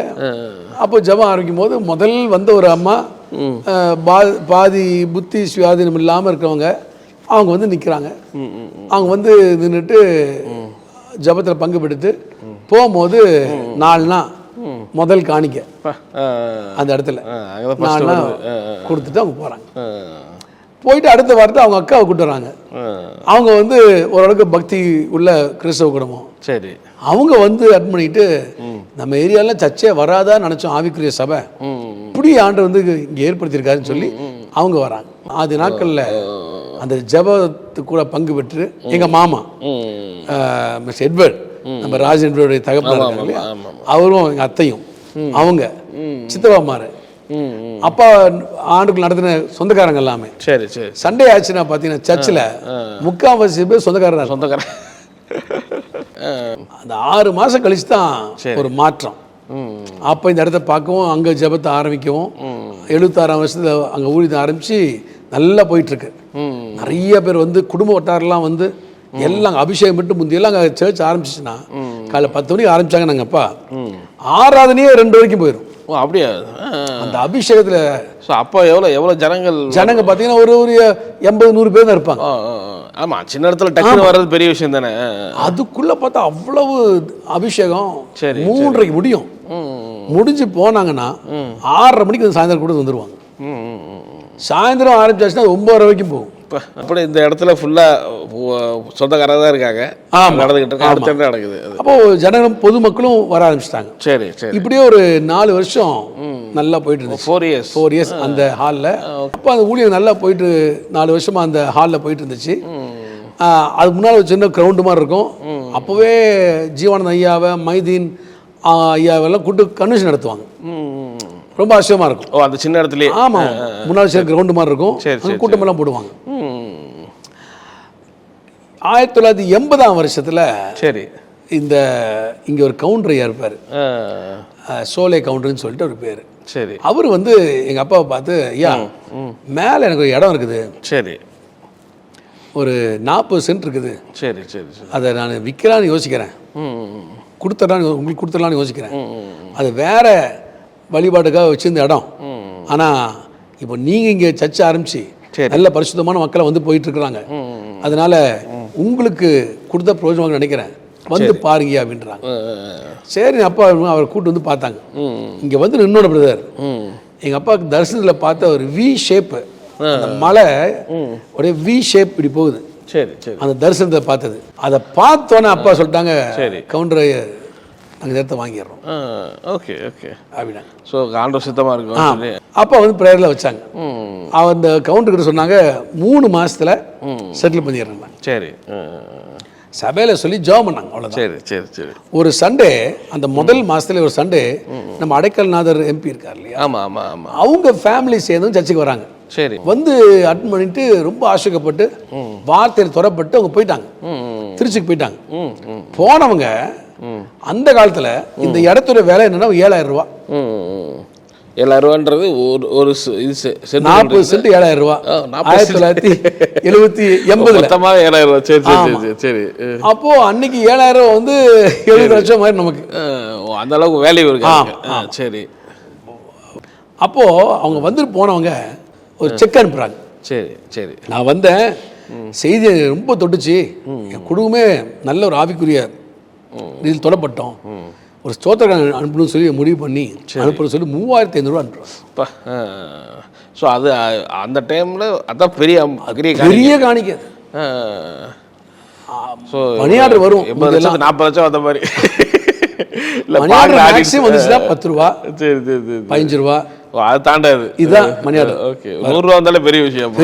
அப்போ ஜபம் ஆரம்பிக்கும் போது முதல் வந்த ஒரு அம்மா பாதி புத்தி சுயாதீனம் இல்லாமல் இருக்கிறவங்க அவங்க வந்து நிற்கிறாங்க. அவங்க வந்து நின்றுட்டு ஜபத்தில் பங்கு பெடுத்து போகும்போது 4 நாள் முதல் காணிக்க அந்த இடத்துல 4 நாள் கொடுத்துட்டு அவங்க போகிறாங்க. போயிட்டு அடுத்த வாரத்தில் அவங்க அக்காவை கூட்டு வராங்க. அவங்க வந்து ஓரளவுக்கு பக்தி உள்ள கிறிஸ்தவ குடும்பம். சரி. அவங்க வந்து அட்டன் பண்ணிட்டு நம்ம ஏரியாவில் சர்ச்சே வராதான்னு நினச்சோம், ஆவிக்குரிய சபை இப்படி ஆண்டு வந்து இங்கே ஏற்படுத்தியிருக்காருன்னு சொல்லி அவங்க வராங்க. 6 நாட்களில் அந்த ஜபத்து கூட பங்கு பெற்று எங்கள் மாமா மிஸ்டர் எட்வர்ட், நம்ம ராஜேந்திரோடைய தகப்பனார் இல்லையா, அவரும் எங்கள் அத்தையும் அவங்க சித்தப்பாமாரு அப்பா ஆண்டுக்குள்ள நடத்தின சொந்தக்காரங்க எல்லாமே. சரி சரி. சண்டே ஆச்சுன்னா பார்த்தீங்கன்னா சர்ச்சில் 3/4 பேர் சொந்தக்காரர். அந்த 6 மாதம் கழிச்சு தான் ஒரு மாற்றம். அப்போ இந்த இடத்த பார்க்கவும் அங்கே ஜபத்தை ஆரம்பிக்கவும் 76ஆம் வருஷத்துல அங்கே ஊழியத்தை ஆரம்பித்து நல்லா போயிட்டுருக்கு. நிறைய பேர் வந்து குடும்ப வட்டாரெல்லாம் வந்து எல்லாம் அபிஷேகம் மட்டும் முந்தியெல்லாம் அங்கே சர்ச் ஆரம்பிச்சிச்சுன்னா காலைல 10 மணிக்கு ஆரம்பிச்சாங்க. நாங்கள் அப்பா ஆராதனையே 2 வரைக்கும் போயிடும். ஓ அப்படியா? அந்த அபிஷேகத்தில் ஸோ அப்போ எவ்வளோ ஜனங்க பார்த்தீங்கன்னா ஒரு 80-100 பேர் தான் இருப்பாங்க. ஆமாம், சின்ன இடத்துல டக்குனு வர்றது பெரிய விஷயம் தானே. அதுக்குள்ளே பார்த்தா அவ்வளவு அபிஷேகம். சரி, 3:30க்கு முடியும். முடிஞ்சு போனாங்கன்னா 6:30 மணிக்கு சாயந்தரம் கூட வந்துடுவாங்க. சாயந்தரம் ஆரம்பிச்சாச்சுன்னா 9:30 வரைக்கும் போகும். இப்போ அப்படி இந்த இடத்துல ஃபுல்லாக சொந்தக்காரங்க தான் இருக்காங்க. நடந்துக்கிட்டு இருக்கு, அடுத்த நடக்குது. அப்போது ஜனங்களும் பொதுமக்களும் வர ஆரம்பிச்சிட்டாங்க. சரி சரி. இப்படியே ஒரு 4 வருஷம் நல்லா போயிட்டு இருந்துச்சு. 4 இயர்ஸ் அந்த ஹாலில். அப்போ அந்த ஊழியம் நல்லா போயிட்டு 4 வருஷமாக அந்த ஹாலில் போயிட்டு இருந்துச்சு. அது முன்னால் ஒரு சின்ன கிரவுண்டு மாதிரி இருக்கும். அப்போவே ஜீவானந்த் ஐயாவை, மைதீன் ஐயாவெல்லாம் கூட்டு கன்வென்ஷன் நடத்துவாங்க. ரொம்ப ஆச்சரியமாக இருக்கும். ஓ அந்த சின்ன இடத்துலயே? ஆமாம், முன்னாள் சில கிரவுண்டு மாதிரி இருக்கும். கூட்டமெல்லாம் போடுவாங்க. 1980ஆம் வருஷத்தில் சரி இங்கே ஒரு கவுண்டர் ஐயா இருப்பார், சோலே கவுண்டர்னு சொல்லிட்டு ஒரு பேர். சரி. அவர் வந்து எங்கள் அப்பாவை பார்த்து, ஐயா மேலே எனக்கு ஒரு இடம் இருக்குது. சரி. ஒரு 40 சென்ட் இருக்குது. சரி சரி சரி. அதை நான் விற்கலான்னு யோசிக்கிறேன், உங்களுக்கு கொடுத்துடலான்னு யோசிக்கிறேன். அது வேற வழிபாட்டுக்காக வச்சிருந்த இடம். ஆனால் இப்போ நீங்கள் இங்கே சர்ச்சை ஆரம்பிச்சு நல்ல பரிசுத்தமான மக்களை வந்து போயிட்டு இருக்கிறாங்க. அதனால உங்களுக்கு கொடுத்த பிரயோஜனம் நினைக்கிறேன், வந்து பாருங்க அப்படின்றாங்க. சரி, அப்பா அவர் கூட்டு வந்து பார்த்தாங்க. இங்கே வந்து இன்னொரு பிரதர் எங்கள் அப்பாவுக்கு தரிசனத்தில் பார்த்த ஒரு வி ஷேப்பு, மலை ஒரே வி ஷேப் இப்படி போகுது. சரி சரி. அந்த தரிசனத்தை பார்த்தது, அதை பார்த்தோன்னே அப்பா சொல்லிட்டாங்க, கவுண்டரை நாங்கள் நேரத்தை வாங்கிடுறோம். ஓகே ஓகே அப்படின்னா ஸோ ஆண்டவர் சித்தமாக இருக்கும். அப்பா வந்து ப்ரேயரில் வச்சாங்க. அந்த கவுண்டர்கிட்ட சொன்னாங்க 3 மாதத்தில் செட்டில் பண்ணிடுறேன். சரி. சபையில் சொல்லி ஜாப் பண்ணாங்க, அவ்வளோதான். சரி சரி சரி. ஒரு சண்டே, அந்த முதல் மாதத்துல ஒரு சண்டே நம்ம அடைக்கல்நாதர் எம்பி இருக்கார் இல்லையா, ஆமாம் ஆமாம் ஆமாம், அவங்க ஃபேமிலி சேர்ந்து சர்ச்சுக்கு வராங்க. சரி. வந்து அட்டன் பண்ணிட்டு ரொம்ப ஆசைக்கப்பட்டு வார்த்தையில் துறப்பட்டு அவங்க போயிட்டாங்க, திருச்சிக்கு போயிட்டாங்க. போனவங்க அந்த காலத்தில் இந்த இடத்தோட விலை என்னன்னா 7,000 ரூபா. 7,000 ரூபான்றது ஒரு 40 சென்ட் 7,000 ரூபா. 1970 மொத்தமாக 7,000 ரூபா. சரி சரி சரி. அப்போ அன்னைக்கு 7,000 வந்து 70 லட்சம் மாதிரி நமக்கு அந்த அளவுக்கு வேல்யூ இருக்கு. சரி. அப்போ அவங்க வந்துட்டு போனவங்க ஒரு செக் அனுப்புறாங்க. சரி சரி. நான் வந்தேன், செய்தி ரொம்ப தொட்டுச்சு, என் குடும்பமே நல்ல ஒரு ஆவிக்குரிய இதில் தொடப்பட்டோம், ஒரு ஸ்தோத்திரம் அனுப்பணும்னு சொல்லி முடிவு பண்ணி அனுப்புற சொல்லி 3,500 ரூபா அனுப்புறோம். ஸோ அது அந்த டைமில் அதான் பெரிய காணிக்கை. ஸோ மணியார்டர் வரும் 40 லட்சம் அந்த மாதிரி. மேக்ஸிமம் வந்துச்சுன்னா 10 ரூபா, சரி சரி சரி, 15 ரூபா, அது தாண்டாது. இதுதான் மணியார்டர். ஓகே, 100 ரூபா வந்தாலே பெரிய விஷயம்.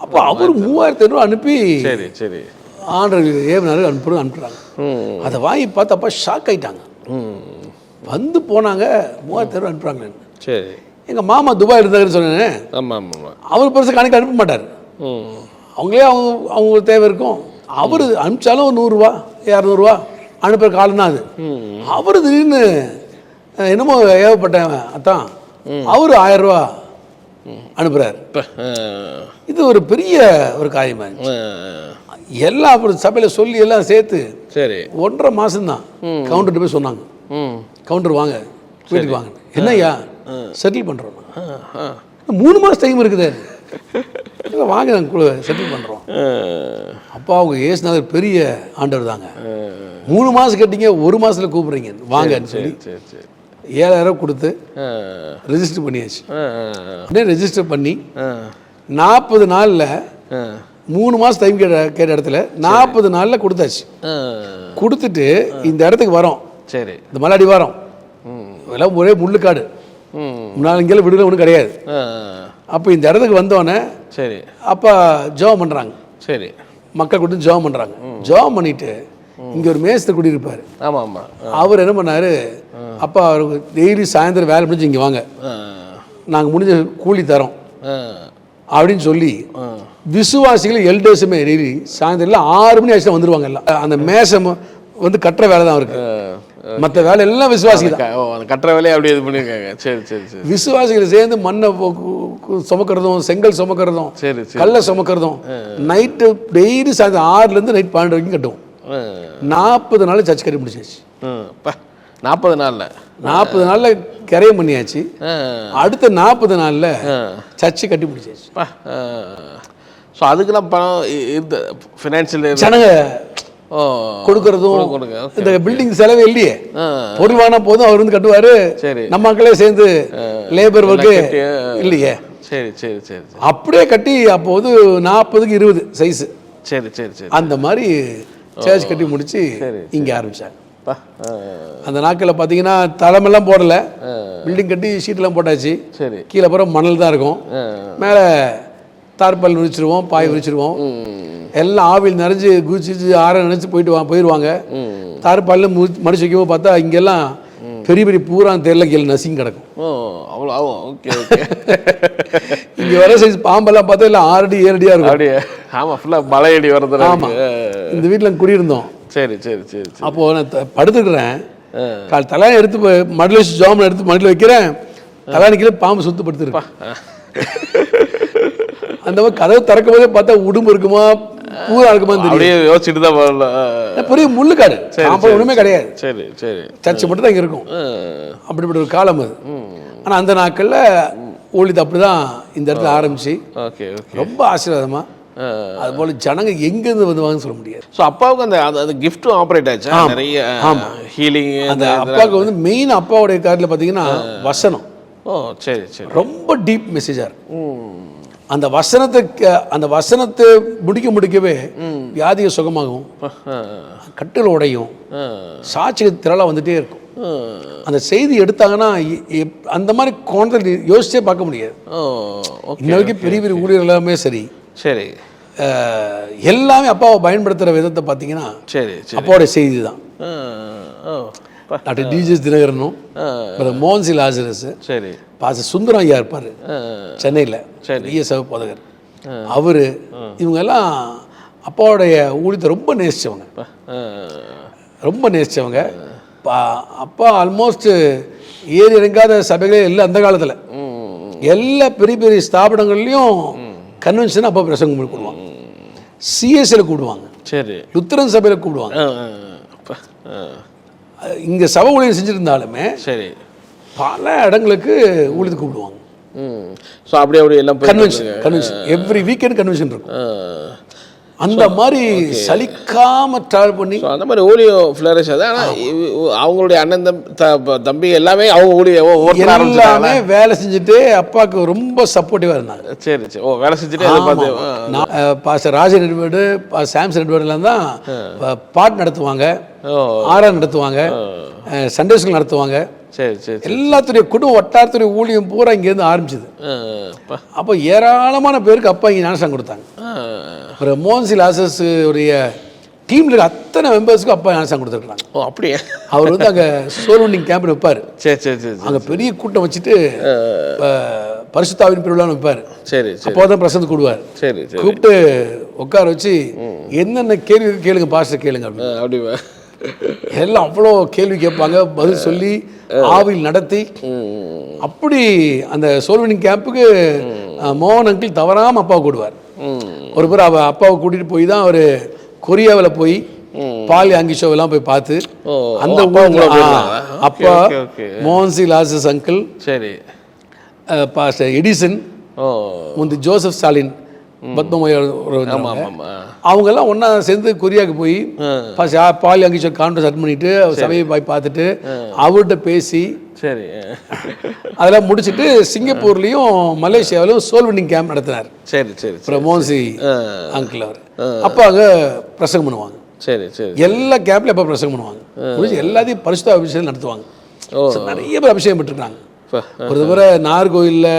அப்போ அவர் 3,500 ரூபா அனுப்பி சரி சரி ஆண்டர் அனுப்புறாங்க. அதை வாங்கி பார்த்தப்ப ஷாக் ஆயிட்டாங்க. வந்து போனாங்க, 3,500 ரூபா அனுப்புறாங்க. சரி. எங்கள் மாமா துபாய் இருந்தாங்கன்னு சொன்னேன். ஆமாம் ஆமாம். அவர் பெருசாக கணக்கு அனுப்ப மாட்டார். அவங்களே அவங்களுக்கு தேவை இருக்கும். அவர் அனுப்பிச்சாலும் 100 ரூபா 200 ரூபா அனுப்புகிற காலம் தான் அது. அவர் திடீர்னு என்னமோ ஏவப்பட்டேன் அத்தான், அவர் 1000 ரூபா அனுப்புகிறார். இது ஒரு பெரிய ஒரு காரியமாக எல்லாம் அப்புறம் சபையில் சொல்லி எல்லாம் சேர்த்து சரி 1.5 மாதம்தான் கவுண்டர்கிட்ட போய் சொன்னாங்க. கவுண்டர் வாங்க, வீட்டுக்கு வாங்க. என்னய்யா செட்டில் பண்ணுறோம், 3 மாதம் டைம் இருக்குது, வாங்க நாங்கள் செட்டில் பண்ணுறோம். அப்பா அவங்க ஏசுநாதர் பெரிய ஆண்டவர் தாங்க. 3 மாதம் கேட்டீங்க, 1 மாதத்தில் கூப்பிட்றீங்க வாங்கன்னு சொல்லி 7,000 கொடுத்து ரெஜிஸ்டர் பண்ணியாச்சு. ரெஜிஸ்டர் பண்ணி 40 நாளில் 3 மாதம் டைம் கேட்ட இடத்துல 40 நாளில் கொடுத்தாச்சு. கொடுத்துட்டு இந்த இடத்துக்கு வரோம். சரி. இந்த மலையடி வாரம் எல்லாம் ஒரே முள்ளுக்காடு, முன்னால் இங்கெல்லாம் விடுதலை ஒன்றும் கிடையாது. அப்போ இந்த இடத்துக்கு வந்தோடனே சரி அப்பா ஜெபம் பண்ணுறாங்க. சரி. மக்கள் கொடுத்து ஜெபம் பண்ணுறாங்க. ஜெபம் பண்ணிட்டு இங்கே ஒரு மேஸ்திரி குடியிருப்பார். ஆமாம் ஆமாம். அவர் என்ன பண்ணார், அப்பா அவருக்கு டெய்லி சாயந்தரம் வேலை முடிஞ்சு இங்கே வாங்க, நாங்கள் முடிஞ்ச கூலி தரோம் அப்படின்னு சொல்லி விசுவாசிகள் எல்டர்ஸுமே டெய்லி சாயந்தரம் 6 மணி ஆச்சு வந்துடுவாங்க. எல்லாம் அந்த மேசம் வந்து கட்டுற வேலை தான் அவருக்கு, மற்ற வேலை எல்லாம் விசுவாசிகள் தான். கட்டுற வேலையை அப்படி இது பண்ணியிருக்காங்க. சரி சரி சரி. விசுவாசிகள் சேர்ந்து மண்ணை சுமக்கிறதும், செங்கல் சுமக்கிறதும், சரி கல்லை சுமக்கிறதும், நைட்டு டெய்லி சாயந்தரம் 6லேருந்து நைட் 12 வரைக்கும் கட்டுவோம். 40 நாள் சர்ச் கட்டி முடிச்சாச்சு. 40 நாளில் 40 நாளில் கரையம் பண்ணியாச்சு. அடுத்த 40 நாளில் சர்ச்சு கட்டி முடிச்சாச்சு. ஸோ அதுக்கெல்லாம் பணம் இந்த ஃபினான்ஷியல் ஜனங்க கொடுக்கறதும், இந்த பில்டிங் செலவே இல்லையே, பொருள் வாங்கினா போதும், அவர் வந்து கட்டுவாரு. சரி. நம்ம மக்களே சேர்ந்து லேபர் ஒர்க்கு இல்லையே. சரி சரி சரி. அப்படியே கட்டி அப்போ வந்து 40க்கு 20 சைஸு. சரி சரி சரி. அந்த மாதிரி சர்ச் கட்டி முடிச்சு இங்கே ஆரம்பிச்சாங்க. அந்த நாட்களில் பார்த்தீங்கன்னா தளமெல்லாம் போடலை, பில்டிங் கட்டி ஷீட்டெல்லாம் போட்டாச்சு. சரி. கீழே போகிற மணல் தான் இருக்கும், மேலே தார்பால் விரிச்சிருவோம், பாய் விரிச்சிருவோம். எல்லாம் ஆவில் நிறைஞ்சு குதிச்சு ஆற நினச்சி போயிடுவாங்க. தார்பால் மடிச்சு வைக்கவும் பார்த்தா இங்கெல்லாம் பெரிய பெரிய பூரா தெரியல கீழே நசிங்க கிடக்கும். அவ்வளோ ஆகும். Okay okay. இங்கே வர சைஸ் பாம்பெல்லாம் பார்த்தா இல்லை 6 அடி 7 அடியாக இருக்கும். அப்படியே. ஆமாம், ஃபுல்லாக மலையடி வரது. ஆமாம். இந்த வீட்டில் குடியிருந்தோம். சரி சரி சரி. அப்போது நான் படுத்துக்கிறேன், கால் தலையை எடுத்து மடியில் வச்சு ஜாமில் எடுத்து மடியில் வைக்கிறேன், தலையை கீழே பாம்பு சுத்து படுத்துருப்பா. அந்த மாதிரி கதவு திறக்கும் போதே பார்த்தா உடும்பு இருக்குமா பூரா இருக்குமா தெரியும். யோசிச்சுட்டு தான் வரல. பெரிய முள்ளுக்காடு, பாம்பு ஒன்றுமே கிடையாது. சரி சரி. சர்ச்சு மட்டும் தான் இங்கே இருக்கும். அப்படிப்பட்ட ஒரு காலம் அது. ஆனால் அந்த நாட்களில் ஊழியத்தை அப்படி தான் இந்த இடத்துல ஆரம்பிச்சு ரொம்ப ஆசீர்வாதமாக, அதுபோல் ஜனங்க எங்கேருந்து வந்துவாங்கன்னு சொல்ல முடியாது. ஸோ அப்பாவுக்கு அந்த கிஃப்ட்டும் ஆப்ரேட் ஆச்சா நிறைய? ஹீலிங். அந்த அப்பாவுக்கு வந்து மெயின் அப்பாவுடைய காரில் பார்த்தீங்கன்னா வசனம். சரி சரி. ரொம்ப டீப் மெசேஜாக இருக்கும். அந்த வசனத்தை முடிக்கவே வியாதிக சுகமாகும், கட்டில் உடையும், சாட்சிகள் திரளாக வந்துட்டே இருக்கும். அந்த செய்தி எடுத்தாங்கன்னா அந்த மாதிரி கோணத்தை யோசிச்சே பார்க்க முடியாது. இன்னைக்கு பெரிய பெரிய ஊழியர் எல்லாமே சரி சரி எல்லாமே அப்பாவை பயன்படுத்துகிற விதத்தை பார்த்தீங்கன்னா சரி அப்பாவோட செய்தி தான். டாக்டர் டிஜிஎஸ் தினகரனும் மோகன்சி லாசரஸ், சரி, பாச சுந்தரம் ஐயா இருப்பார் சென்னையில், பெரிய சபை போதகர், அவர் இவங்க எல்லாம் அப்பாவுடைய ஊழியத்தை ரொம்ப நேசித்தவங்க. அப்பா ஆல்மோஸ்ட் ஏறி இறங்காத சபைகளே இல்லை அந்த காலத்தில். எல்லா பெரிய பெரிய ஸ்தாபனங்கள்லையும் கன்வென்ஷன் அப்பா பிரசங்கம் கூடுவாங்க, சிஎஸ்சியில் கூடுவாங்க, சரி, லுத்தரன் சபையில் கூடுவாங்க. இங்கே சபை ஊழியம் செஞ்சுருந்தாலுமே சரி பல இடங்களுக்கு ஊழியத்துக்கு கூப்பிடுவாங்க. ஸோ அப்படி எல்லாம் கன்வென்ஷன் எவ்ரி வீக்கெண்ட் கன்வென்ஷன் இருக்கும். அந்த மாதிரி சலிக்காம ட்ராவல் பண்ணி அந்த மாதிரி ஊழியம் ஃப்ளரிஷ் ஆகுது. ஆனால் அவங்களுடைய அண்ணன் தம்பி எல்லாமே அவங்க ஊழியம் எல்லாமே வேலை செஞ்சுட்டு அப்பாவுக்கு ரொம்ப சப்போர்ட்டிவாக இருந்தாங்க. சரி சரி. வேலை செஞ்சுட்டு பாஸ்டர் ராஜன் எட்வர்டு, சாம்சன் எட்வர்டுலாம் தான் பாட் நடத்துவாங்க, ஆராதனை நடத்துவாங்க, சண்டே ஸ்கூல் நடத்துவாங்க. சரி சரி. எல்லாத்துடைய குடும்ப வட்டாரத்துடைய ஊழியம் பூரா இங்கேருந்து ஆரம்பிச்சது. அப்போ ஏராளமான பேருக்கு அப்பா இங்கே ஞானஸ்தானம் கொடுத்தாங்க. ஒரு மோகன்சி லாசஸ் உடைய டீமில் இருக்க அத்தனை மெம்பர்ஸுக்கும் அப்பா ஞானஸ்தானம் கொடுத்துருக்காங்க. அப்படியே அவர் வந்து அங்கே சோல்வண்டிங் கேம்ப் வைப்பார். சரி சரி சரி. அங்கே பெரிய கூட்டம் வச்சுட்டு பரிசுத்தாவின் பெருவிழான்னு வைப்பார். சரி. அப்போ தான் பிரசந்து கூடுவார். சரி. கூப்பிட்டு உட்கார வச்சு என்னென்ன கேள்வி கேளுங்க பாஸ்டர் கேளுங்க அப்படி எல்லாம் அவ்வளோ கேள்வி கேட்பாங்க, பதில் சொல்லி ஆவில் நடத்தி. அப்படி அந்த சோல்வனிங் கேம்புக்கு மோகன் அங்கிள் தவறாமல் அப்பாவை கூடுவார். ஒரு பேர் அப்பாவை கூட்டிகிட்டு போய் தான் அவர் கொரியாவில் போய் பால் ஆங்கி ஷோவெல்லாம் போய் பார்த்து அந்த அப்பா மோகன்சி லாசஸ் அங்கிள், சரி, பாஸ்டர் எடிசன், முந்தி ஜோசப் ஸ்டாலின் பத்மமய ஆமாம் ஆமாம். அவங்கெல்லாம் ஒன்றா சேர்ந்து கொரியாவுக்கு போய் பாலி அங்கே கான்ஃபரன்ஸ் அட்டன் பண்ணிட்டு சபையை போய் பார்த்துட்டு அவர்கிட்ட பேசி சரி அதெல்லாம் முடிச்சுட்டு சிங்கப்பூர்லேயும் மலேசியாவிலும் சோல் வின்னிங் கேம்ப் நடத்தினார். சரி சரி பிரமோசி அங்கிள் அவர் அப்போ அங்கே பிரசங்கம் பண்ணுவாங்க. சரி சரி. எல்லா கேம்ப்லையும் அப்போ பிரசங்கம் பண்ணுவாங்க. முடிஞ்சு எல்லாத்தையும் பரிசுத்த அபிஷேகம் நடத்துவாங்க. நிறைய பேர் அபிஷேகம் பெற்றிருக்காங்க. ஒரு தவிர நாகர்கோயிலில்,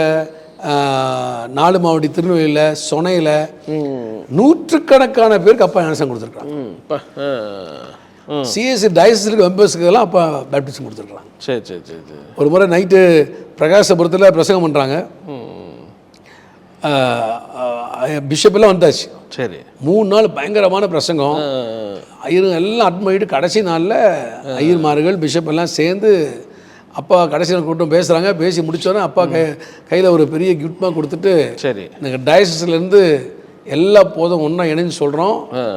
நாலு மாவட்டி திருநெல்வேலியில், சொனையில் நூற்றுக்கணக்கான பேருக்கு அப்பா ஞானஸ்நானம் கொடுத்துருக்காங்க. சிஎஸ்சி டயசிஸ்க்கு மெம்பர்ஸுக்கு எல்லாம் அப்போ பேப்டிசம் கொடுத்துருக்காங்க. சரி சரி சரி. ஒரு முறை நைட்டு பிரகாசபுரத்தில் பிரசங்கம் பண்ணுறாங்க. பிஷப்பெல்லாம் வந்தாச்சு. சரி. 3 நாள் பயங்கரமான பிரசங்கம். ஐயருங்க எல்லாம் அட்டன் பண்ணிட்டு கடைசி நாளில் ஐயர்மார்கள் பிஷப் எல்லாம் சேர்ந்து அப்பா கடைசி நாள் கூட்டம் பேசுகிறாங்க. பேசி முடித்தோன்னே அப்பா கையில் ஒரு பெரிய கிஃப்ட்மாக கொடுத்துட்டு, சரி, நாங்கள் டயசிஸ்லேருந்து எல்லா போதும் ஒன்றா இணைஞ்சு சொல்கிறோம்,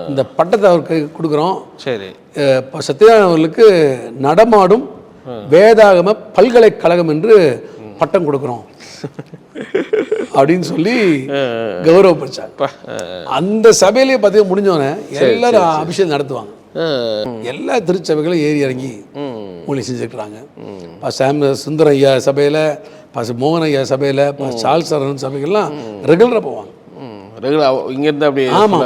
இந்த பட்டத்தை அவருக்கு கொடுக்குறோம். சரி. சத்யநாராயண அவர்களுக்கு நடமாடும் வேதாகம பல்கலைக்கழகம் என்று பட்டம் கொடுக்குறோம் அப்படின்னு சொல்லி கௌரவப்படுத்தாங்க. அந்த சபையிலேயே பார்த்தீங்கன்னா முடிஞ்சோன்னே எல்லாரும் அபிஷேகம் நடத்துவாங்க. எல்லா திருச்சபைகளும் ஏறி இறங்கி ஊழியம் செஞ்சுருக்கிறாங்க. சுந்தர ஐயா சபையில், மோகன் ஐயா சபையில், சார்ல்ஸ் சரண் சபைகள்லாம் ரெகுலராக போவாங்க. இங்கேருந்து அப்படி. ஆமாம்.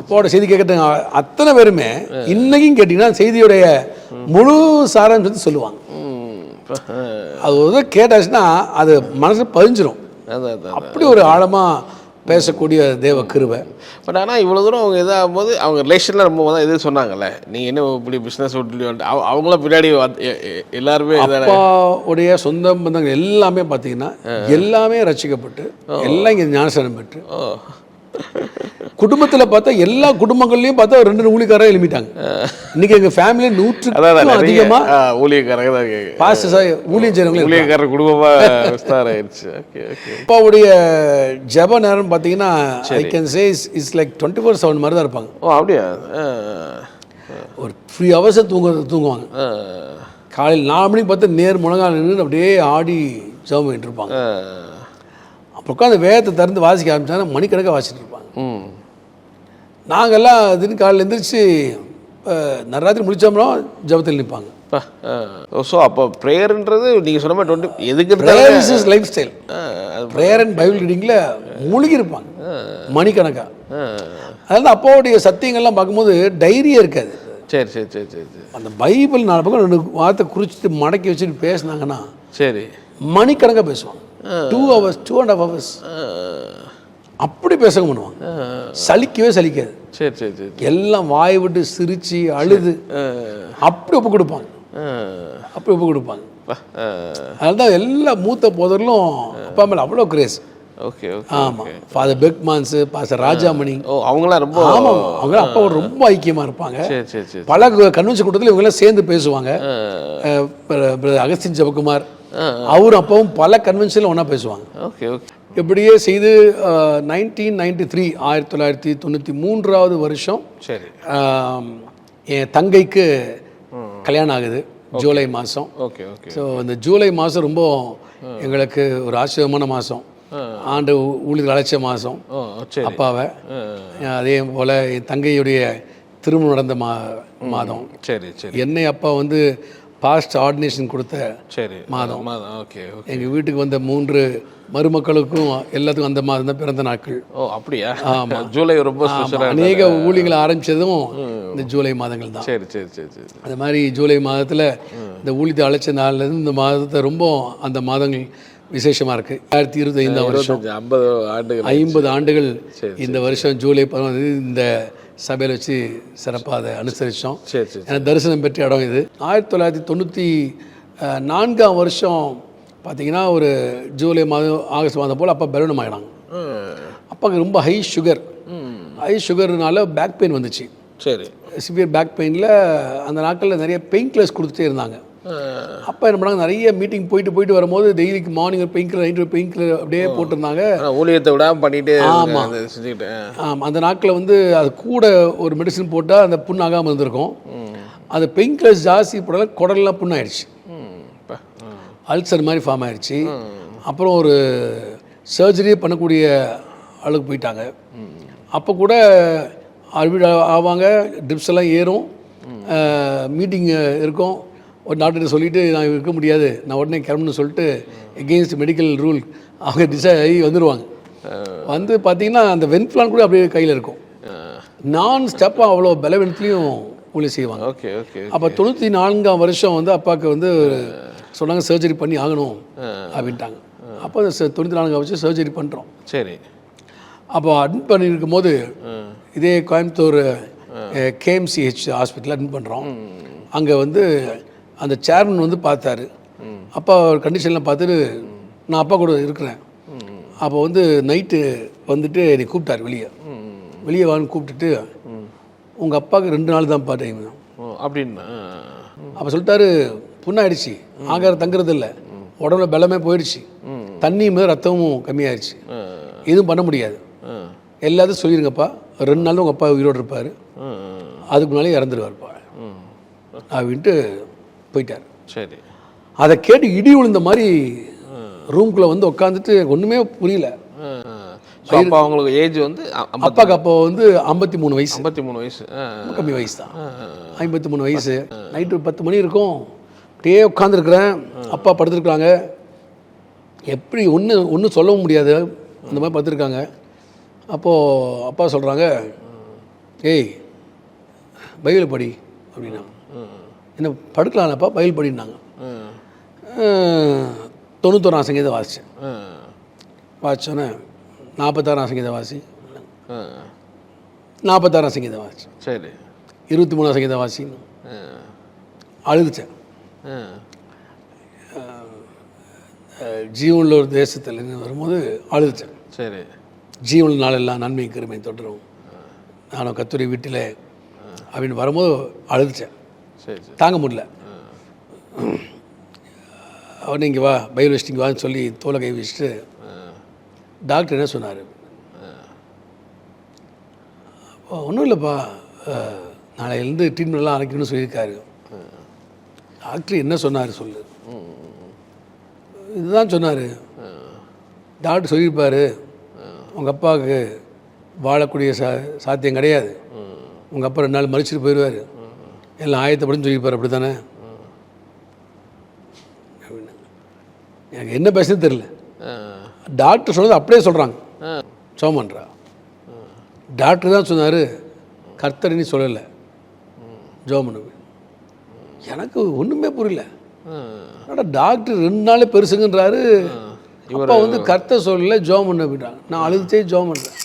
அப்போட செய்தி கேட்கறது அத்தனை பேருமே இன்னைக்கும் கேட்டிங்கன்னா செய்தியுடைய முழு சாராம்சத்தை சொல்லுவாங்க. அது ஒரு கேட்டாச்சுன்னா அது மனசு பதிஞ்சிரும். அப்படி ஒரு ஆழமாக பேசக்கூடிய தேவ கிருபை. பட் ஆனால் இவ்வளோ தூரம் அவங்க இதாகும் போது அவங்க ரிலேஷனில் ரொம்ப தான் எது சொன்னாங்கல்ல, நீங்கள் என்ன இப்படி பிஸ்னஸ் விட்டு அவங்களாம் பின்னாடி எல்லாருமே அப்பாவுடைய சொந்த பந்தங்கள் எல்லாமே பார்த்தீங்கன்னா எல்லாமே ரசிக்கப்பட்டு எல்லாம் இங்கே ஞானஸ்நானம் பெற்று குடும்பத்தில் பார்த்தா எல்லா குடும்பங்கள்லையும் பார்த்தா 2 ஊழியக்காரங்க எழுப்பிட்டாங்க. இன்னைக்கு எங்கள் ஃபேமிலி 100க்கும் அதிகமாக ஊழியக்காரங்க ஊழியம் செய்யறவங்க ஊழியக்காரர் குடும்பமாக விஸ்தாரம் ஆயிடுச்சு. Okay okay. அப்பாவுடைய ஜப நேரம் பார்த்தீங்கன்னா I can say is like 24/7 மாதிரி தான் இருப்பாங்க. ஓ அப்படியா? ஒரு 3 ஹவர்ஸ் தூங்குவாங்க. காலையில் 4 மணிக்கு பார்த்து நேர் முழங்கால் நின்று அப்படியே ஆடி ஜபம் பண்ணிட்டு இருப்பாங்க. அப்புறம் உட்காந்து வேதத்தை திறந்து வாசிக்க ஆரம்பிச்சாங்கன்னா மணிக்கணக்காக வாசிட்டு இருப்பாங்க. நாங்கள்லாம் திடீர்னு காலையில் எழுந்திரிச்சு நராத்திரி முடிச்சோம்னா ஜபத்தில் நிற்பாங்க. ஸோ அப்போ ப்ரேயர்ன்றது நீங்கள் சொன்ன மாதிரி எதுக்கு life style. Prayer and Bible ரீடிங்கில் மூழ்கி இருப்பாங்க மணிக்கணக்காக. அதனால அப்பாவுடைய சத்தியங்கள்லாம் பார்க்கும்போது டைரியே இருக்காது. சரி சரி சரி சரி. அந்த பைபிள் 4 பக்கம் 2 வார்த்தை குறிச்சிட்டு மடக்கி வச்சுட்டு பேசினாங்கன்னா சரி மணிக்கணக்காக பேசுவாங்க. 2 hours 2.5 hours அப்படி பேச பண்ணுவாங்க. சலிக்கவே சலிக்காது. சரி சரி சரி. எல்லாம் வாய் விட்டு சிரிச்சு அழுது அப்படி ஒப்பு கொடுப்பாங்க. அப்படி ஒப்பு கொடுப்பாங்க. அதனால்தான் எல்லா மூத்த போதர்களும் அப்பா மேலே அவ்வளோ கிரேஸ். Okay okay. ஆமாம். ஃபாதர் பெக்மான்ஸ், பாஸ்டர் ராஜாமணி, அவங்களாம் ரொம்ப ஆமாம் அவங்களாம் அப்பாவோட ரொம்ப ஐக்கியமாக இருப்பாங்க. சரி சரி சரி. பல கன்வென்ஷன் கூட்டத்தில் இவங்கெல்லாம் சேர்ந்து பேசுவாங்க. அகஸ்தின் ஜெபக்குமார் அவரும் அப்பாவும் பல கன்வென்ஷனில் ஒன்றா பேசுவாங்க. Okay okay. இப்படியே செய்து 1993 1993 வருஷம் சரி என் தங்கைக்கு கல்யாணம் ஆகுது ஜூலை மாதம். Okay okay. ஸோ இந்த ஜூலை மாதம் ரொம்ப எங்களுக்கு ஒரு ஆச்சரியமான மாதம். ஆண்டு ஊழியர்கள் அழைச்ச மாதம் அப்பாவை. அதே போல் என் தங்கையுடைய திருமணம் நடந்த மாதம். சரி சரி. என்னை அப்பா வந்து பாஸ்ட் ஆர்டினேஷன் கொடுத்த சரி மாதம். Okay okay. எங்கள் வீட்டுக்கு வந்த 3 மருமக்களுக்கும் எல்லாத்துக்கும் அந்த மாதம் தான் பிறந்த நாட்கள். ஓ அப்படியா? ஆமாம். ஜூலை ரொம்ப ஸ்பெஷலாக அநேக ஊழியங்களை ஆரம்பித்ததும் இந்த ஜூலை மாதங்கள் தான். சரி சரி சரி சரி. அது மாதிரி ஜூலை மாதத்தில் இந்த ஊழியத்தை அழைச்ச நாள்லேருந்து இந்த மாதத்தை ரொம்ப அந்த மாதங்கள் விசேஷமாக இருக்குது. 2025 வருஷம் 50 ஆண்டுகள் இந்த வருஷம் ஜூலை 11 இந்த சபையில் வச்சு சிறப்பாக அதை அனுசரித்தோம். ஏன்னா தரிசனம் பெற்ற இடம் இது. 1994 வருஷம் பார்த்தீங்கன்னா ஒரு ஜூலை மாதம் ஆகஸ்ட் மாதம் போல் அப்பா பலூனம் ஆகினாங்க. அப்பாவுக்கு ரொம்ப ஹை சுகர்னால பேக் பெயின் வந்துச்சு. சரி. சிவியர் பேக் பெயினில் அந்த நாட்களில் நிறைய பெயின் கில்லர்ஸ் கொடுத்துட்டே இருந்தாங்க. அப்போ என்ன பண்ணாங்க, நிறைய மீட்டிங் போயிட்டு வரும்போது டெய்லிக்கு மார்னிங் ஒரு பெயின் கில்லர், நைட் ஒரு பெயின் கில்லர் அப்படியே போட்டிருந்தாங்க. ஊழியத்தை விடாமல் பண்ணிட்டு. ஆமாம் ஆமாம். அந்த நாட்களில் வந்து அது கூட ஒரு மெடிசன் போட்டால் அந்த புண்ணு ஆகாமல் இருந்திருக்கும். அந்த பெயின் கில்லர்ஸ் ஜாஸ்தி போடல குடல்லாம் புண்ணாயிடுச்சு. அல்சர் மாதிரி ஃபார்ம் ஆயிடுச்சு. அப்புறம் ஒரு சர்ஜரியே பண்ணக்கூடிய அளவுக்கு போயிட்டாங்க. அப்போ கூட அட்மிட் ஆவாங்க, ட்ரிப்ஸ் எல்லாம் ஏறும், மீட்டிங் இருக்கும். ஒரு டாக்டர் சொல்லிவிட்டு நான் இருக்க முடியாது, நான் உடனே கிளம்புன்னு சொல்லிட்டு எகெயின்ஸ்ட் மெடிக்கல் ரூல் அவங்க டிசைட் ஆகி வந்துடுவாங்க. வந்து பார்த்தீங்கன்னா அந்த வென்ஃப்ளான் கூட அப்படியே கையில் இருக்கும். நான் ஸ்டெப்பாக அவ்வளோ பலவீனத்துலேயும் ஊழியம் செய்வாங்க. Okay okay. அப்போ 94ஆம் வருஷம் வந்து அப்பாவுக்கு வந்து சொன்னாங்க சர்ஜரி பண்ணி ஆகணும் அப்படின்ட்டாங்க. அப்போ 94ஆம் வருஷம் சர்ஜரி பண்ணுறோம். சரி. அப்போ அட்மிட் பண்ணியிருக்கும் போது இதே கோயம்புத்தூர் கேஎம்சிஹெச் ஹாஸ்பிட்டலில் அட்மிட் பண்ணுறோம். அங்கே வந்து அந்த சேர்மன் வந்து பார்த்தாரு. அப்பா கண்டிஷன்லாம் பார்த்துட்டு நான் அப்பா கூட இருக்கிறேன். அப்போ வந்து நைட்டு வந்துட்டு என்னை கூப்பிட்டார் வெளியே வான்னு கூப்பிட்டுட்டு, உங்கள் அப்பாவுக்கு 2 நாள் தான்ப்பா டைம் அப்படின்னா. அப்போ சொல்லிட்டாரு, புண்ணாயிடுச்சு, ஆகாரம் தங்குறது இல்லை, உடம்புல பலமே போயிடுச்சு, தண்ணியும் ரத்தமும் கம்மியாயிடுச்சு, எதுவும் பண்ண முடியாது, எல்லாத்தையும் சொல்லிடுங்கப்பா, 2 நாள் உங்கள் அப்பா உயிரோடு இருப்பார், அதுக்கு முன்னாலே இறந்துடுவார்ப்பா அப்படின்ட்டு போயிட்டார். சரி. அதை கேட்டு இடி விழுந்த மாதிரி ரூம்குள்ளே வந்து உட்காந்துட்டு ஒன்றுமே புரியல. அப்போ அவங்களுக்கு ஏஜ் வந்து அப்பாவுக்கு அப்போ வந்து 53 வயசு. 53 வயசு, கம்மி வயசு தான். 53 வயசு. நைட்டு 10 மணி இருக்கும், அப்படியே உட்காந்துருக்குறேன். அப்பா படுத்துருக்குறாங்க, எப்படி ஒன்றும் சொல்லவும் முடியாது, அந்த மாதிரி படுத்துருக்காங்க. அப்போது அப்பா சொல்கிறாங்க, ஏய் பைபிள் படி அப்படின்னா. என்ன படுக்கலாம்ப்பா, பைபிள் படினாங்க. 91ஆம் சங்கீதம் வாசித்தேன். வாசித்தோன்னே 46ஆம் சங்கீதம் வாசி, 46ஆம் சங்கீதம் வாசி, சரி, 23ஆம் சங்கீதம் வாசி, அழுதுச்சேன். ஜீவனில் ஒரு தேசத்தில் வரும்போது அழுதுச்சேன். சரி. ஜீவனில் நாளெல்லாம் நன்மை கருமை தொடரும், நானும் கத்தூரி வீட்டில் அப்படின்னு வரும்போது அழுதுச்சேன். சரி, தாங்க முடியல. அவனே இங்கே வா, பைபிள் வச்சுட்டு வான்னு சொல்லி தோலை கை வச்சுட்டு டாக்டர் என்ன சொன்னார், ஒன்றும் இல்லைப்பா, நாளையிலேருந்து ட்ரீட்மெண்ட்லாம் அரைக்கணும்னு சொல்லியிருக்காரு. டாக்டர் என்ன சொன்னார் சொல்லு, இதுதான் சொன்னார். டாக்டர் சொல்லியிருப்பார், உங்கள் அப்பாவுக்கு வாழக்கூடிய சாத்தியம் கிடையாது, உங்கள் அப்பா 2 நாள் மறிச்சிட்டு போயிடுவார், எல்லாம் ஆயத்தப்படும் சொல்லியிருப்பார், அப்படி தானே அப்படின்னு. எனக்கு என்ன பேசுன்னு தெரியல. டாக்டர் சொன்னது அப்படியே சொல்கிறாங்க, சோமன்றா டாக்டர் தான் சொன்னார், கர்த்தர் நீ சொல்லலை, ஜோமனு. எனக்கு ஒன்றுமே புரியல. ஆனால் டாக்டர் 2 நாள் பெருசுங்கன்றாரு, அப்பா வந்து கர்த்தர் சொல்லலை, ஜோமன் அப்படின்றாங்க. நான் அழுதுச்சே ஜோமன்றேன்.